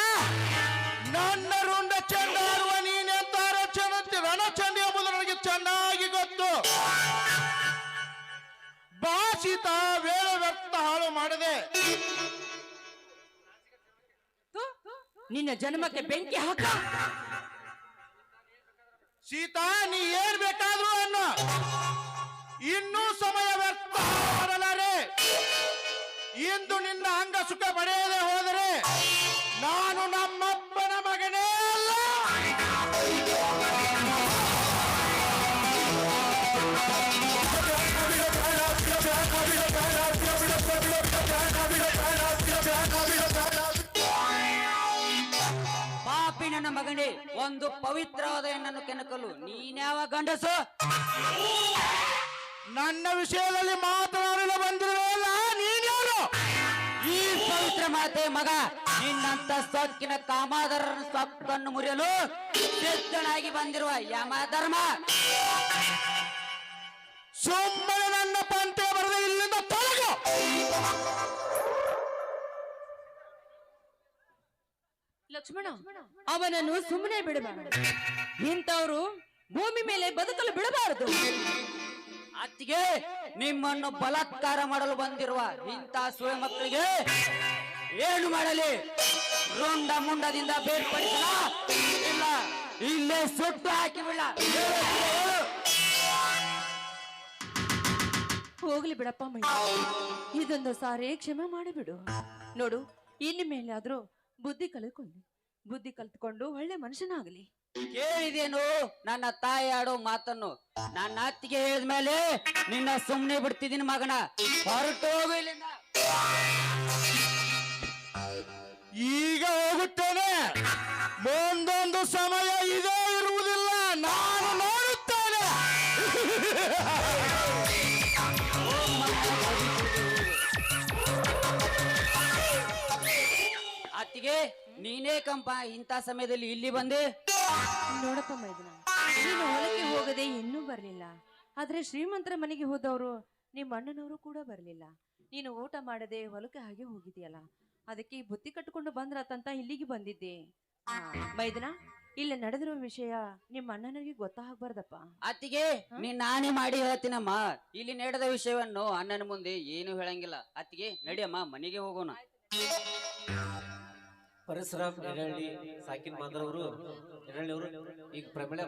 S5: ನನ್ನ ರುಂಡ ಚಂಡಾಡುವ ನೀನೆಂತ ರಣಚಂಡಿ ಎಂಬುದು ನನಗೆ ಚೆನ್ನಾಗಿ ಗೊತ್ತು. ಬಾ ಸೀತಾ, ವೇಳೆ ವ್ಯರ್ಥ ಹಾಳು ಮಾಡದೆ.
S10: ನಿನ್ನ ಜನ್ಮಕ್ಕೆ ಬೆಂಕಿ ಹಾಕ.
S5: ಸೀತಾ, ನೀ ಏನ್ ಬೇಕಾದ್ರೂ ಅನ್ನು, ಇನ್ನೂ ಸಮಯ ವ್ಯರ್ಥ ಮಾಡಲಾರೆ. ಇಂದು ನಿನ್ನ ಅಂಗ ಸುಖ ಪಡೆಯದೆ ಹೋದರೆ ನಾನು ನಮ್ಮಪ್ಪನ ಮಗನೇ ಅಲ್ಲ.
S9: ಪಾಪಿ ನನ್ನ ಮಗನೇ, ಒಂದು ಪವಿತ್ರವಾದ ಹೆಣ್ಣನ್ನು ಕೆಣಕಲು ನೀನ್ಯಾವ ಗಂಡಸು?
S5: ನನ್ನ ವಿಷಯದಲ್ಲಿ ಮಾತನಾಡಲು ಬಂದಿರುವಲ್ಲ, ನೀನ್ಯಾರು?
S9: ಈ ಪವಿತ್ರ ಮಾತೆ ಮಗ, ನಿನ್ನಂತ ಸೊಕ್ಕಿನ ಕಾಮಾದರನ ಸೊಕ್ಕನ್ನು ಮುರಿಯಲು ಸಿದ್ಧನಾಗಿ ಬಂದಿರುವ ಯಮಧರ್ಮ.
S5: ಸುಮ್ಮನೆ ನನ್ನ ಪಂತೆ ಬರದೆ ಇಲ್ಲಿಂದ ತೊಲಗು.
S10: ಲಕ್ಷ್ಮಣ, ಅವನನ್ನು ಸುಮ್ಮನೆ ಬಿಡಬಾರದು. ಇಂಥವರು ಭೂಮಿ ಮೇಲೆ ಬದುಕಲು ಬಿಡಬಾರದು.
S9: ಅತ್ತಿಗೆ, ನಿಮ್ಮನ್ನು ಬಲಾತ್ಕಾರ ಮಾಡಲು ಬಂದಿರುವ ಇಂಥ ಸುಳೆ ಮಕ್ಕಳಿಗೆ ಏನು ಮಾಡಲಿ? ರುಂಡ ಮುಂಡದಿಂದ ಬೇರ್ಪಡಿಸಲ, ಇಲ್ಲ ಇಲ್ಲೇ ಸುಟ್ಟು ಹಾಕಿ ಬಿಡ.
S10: ಹೋಗ್ಲಿ ಬಿಡಪ್ಪ ಮೈ, ಇದೊಂದು ಸಾರಿ ಕ್ಷಮೆ ಮಾಡಿಬಿಡು. ನೋಡು, ಇನ್ನು ಮೇಲಾದ್ರೂ ಬುದ್ಧಿ ಕಲಿತ್ಕೊಂಡು ಒಳ್ಳೆ ಮನುಷ್ಯನಾಗಲಿ.
S9: ಕೇಳಿದೇನು ನನ್ನ ತಾಯಿ ಆಡೋ ಮಾತನ್ನು? ನನ್ನ ಅತ್ತಿಗೆ ಹೇಳಿದ್ಮೇಲೆ ನಿನ್ನ ಸುಮ್ಮನೆ ಬಿಡ್ತಿದ್ದೀನಿ ಮಗನ. ಹೊರಟು ಹೋಗು ಇಲ್ಲಿಂದ.
S5: ಈಗ ಹೋಗುತ್ತೇನೆ. ಮುಂದೊಂದು ಸಮಯ ಇದೇ ಇರುವುದಿಲ್ಲ, ನಾನು ನೋಡುತ್ತೇನೆ.
S9: ಅತ್ತಿಗೆ, ನೀನೇ ಕಂಪ ಇಂಥ ಸಮಯದಲ್ಲಿ ಇಲ್ಲಿ ಬಂದೆ?
S10: ನೋಡಪ್ಪ ಮೈದನ, ನೀನು ಹೊಲಕ್ಕೆ ಹೋಗದೆ ಇನ್ನೂ ಬರ್ಲಿಲ್ಲ. ಆದ್ರೆ ಶ್ರೀಮಂತರ ಮನೆಗೆ ಹೋದವರು ನಿಮ್ಮ ಅಣ್ಣನವರು ಕೂಡ ಬರ್ಲಿಲ್ಲ. ನೀನು ಊಟ ಮಾಡದೆ ಹೊಲಕ್ಕೆ ಹಾಗೆ ಹೋಗಿದೆಯಲ್ಲ, ಅದಕ್ಕೆ ಬುತ್ತಿ ಕಟ್ಟಿಕೊಂಡು ಬಂದ್ರಾತಂತ ಇಲ್ಲಿಗೆ ಬಂದಿದ್ದೆ. ಮೈದನ, ಇಲ್ಲಿ ನಡೆದಿರುವ ವಿಷಯ ನಿಮ್ಮ ಅಣ್ಣನಿಗೆ ಗೊತ್ತಾಗಬಾರ್ದಪ್ಪ.
S9: ಅತ್ತಿಗೆ, ನೀನ್ ನಾನೇ ಮಾಡಿ ಹೇಳ್ತೀನಮ್ಮ. ಇಲ್ಲಿ ನಡೆದ ವಿಷಯವನ್ನು ಅಣ್ಣನ ಮುಂದೆ ಏನು ಹೇಳಂಗಿಲ್ಲ. ಅತ್ತಿಗೆ, ನಡಿಯಮ್ಮ, ಮನೆಗೆ ಹೋಗೋಣ.
S4: ಪರಶುರಾಮ್ ಎರಳ್ಳಿ ಸಾಕಿನ ಮಾದರವರು ಎರಳ್ಳಿಯವರು ಈಗ ಪ್ರಮಿಳ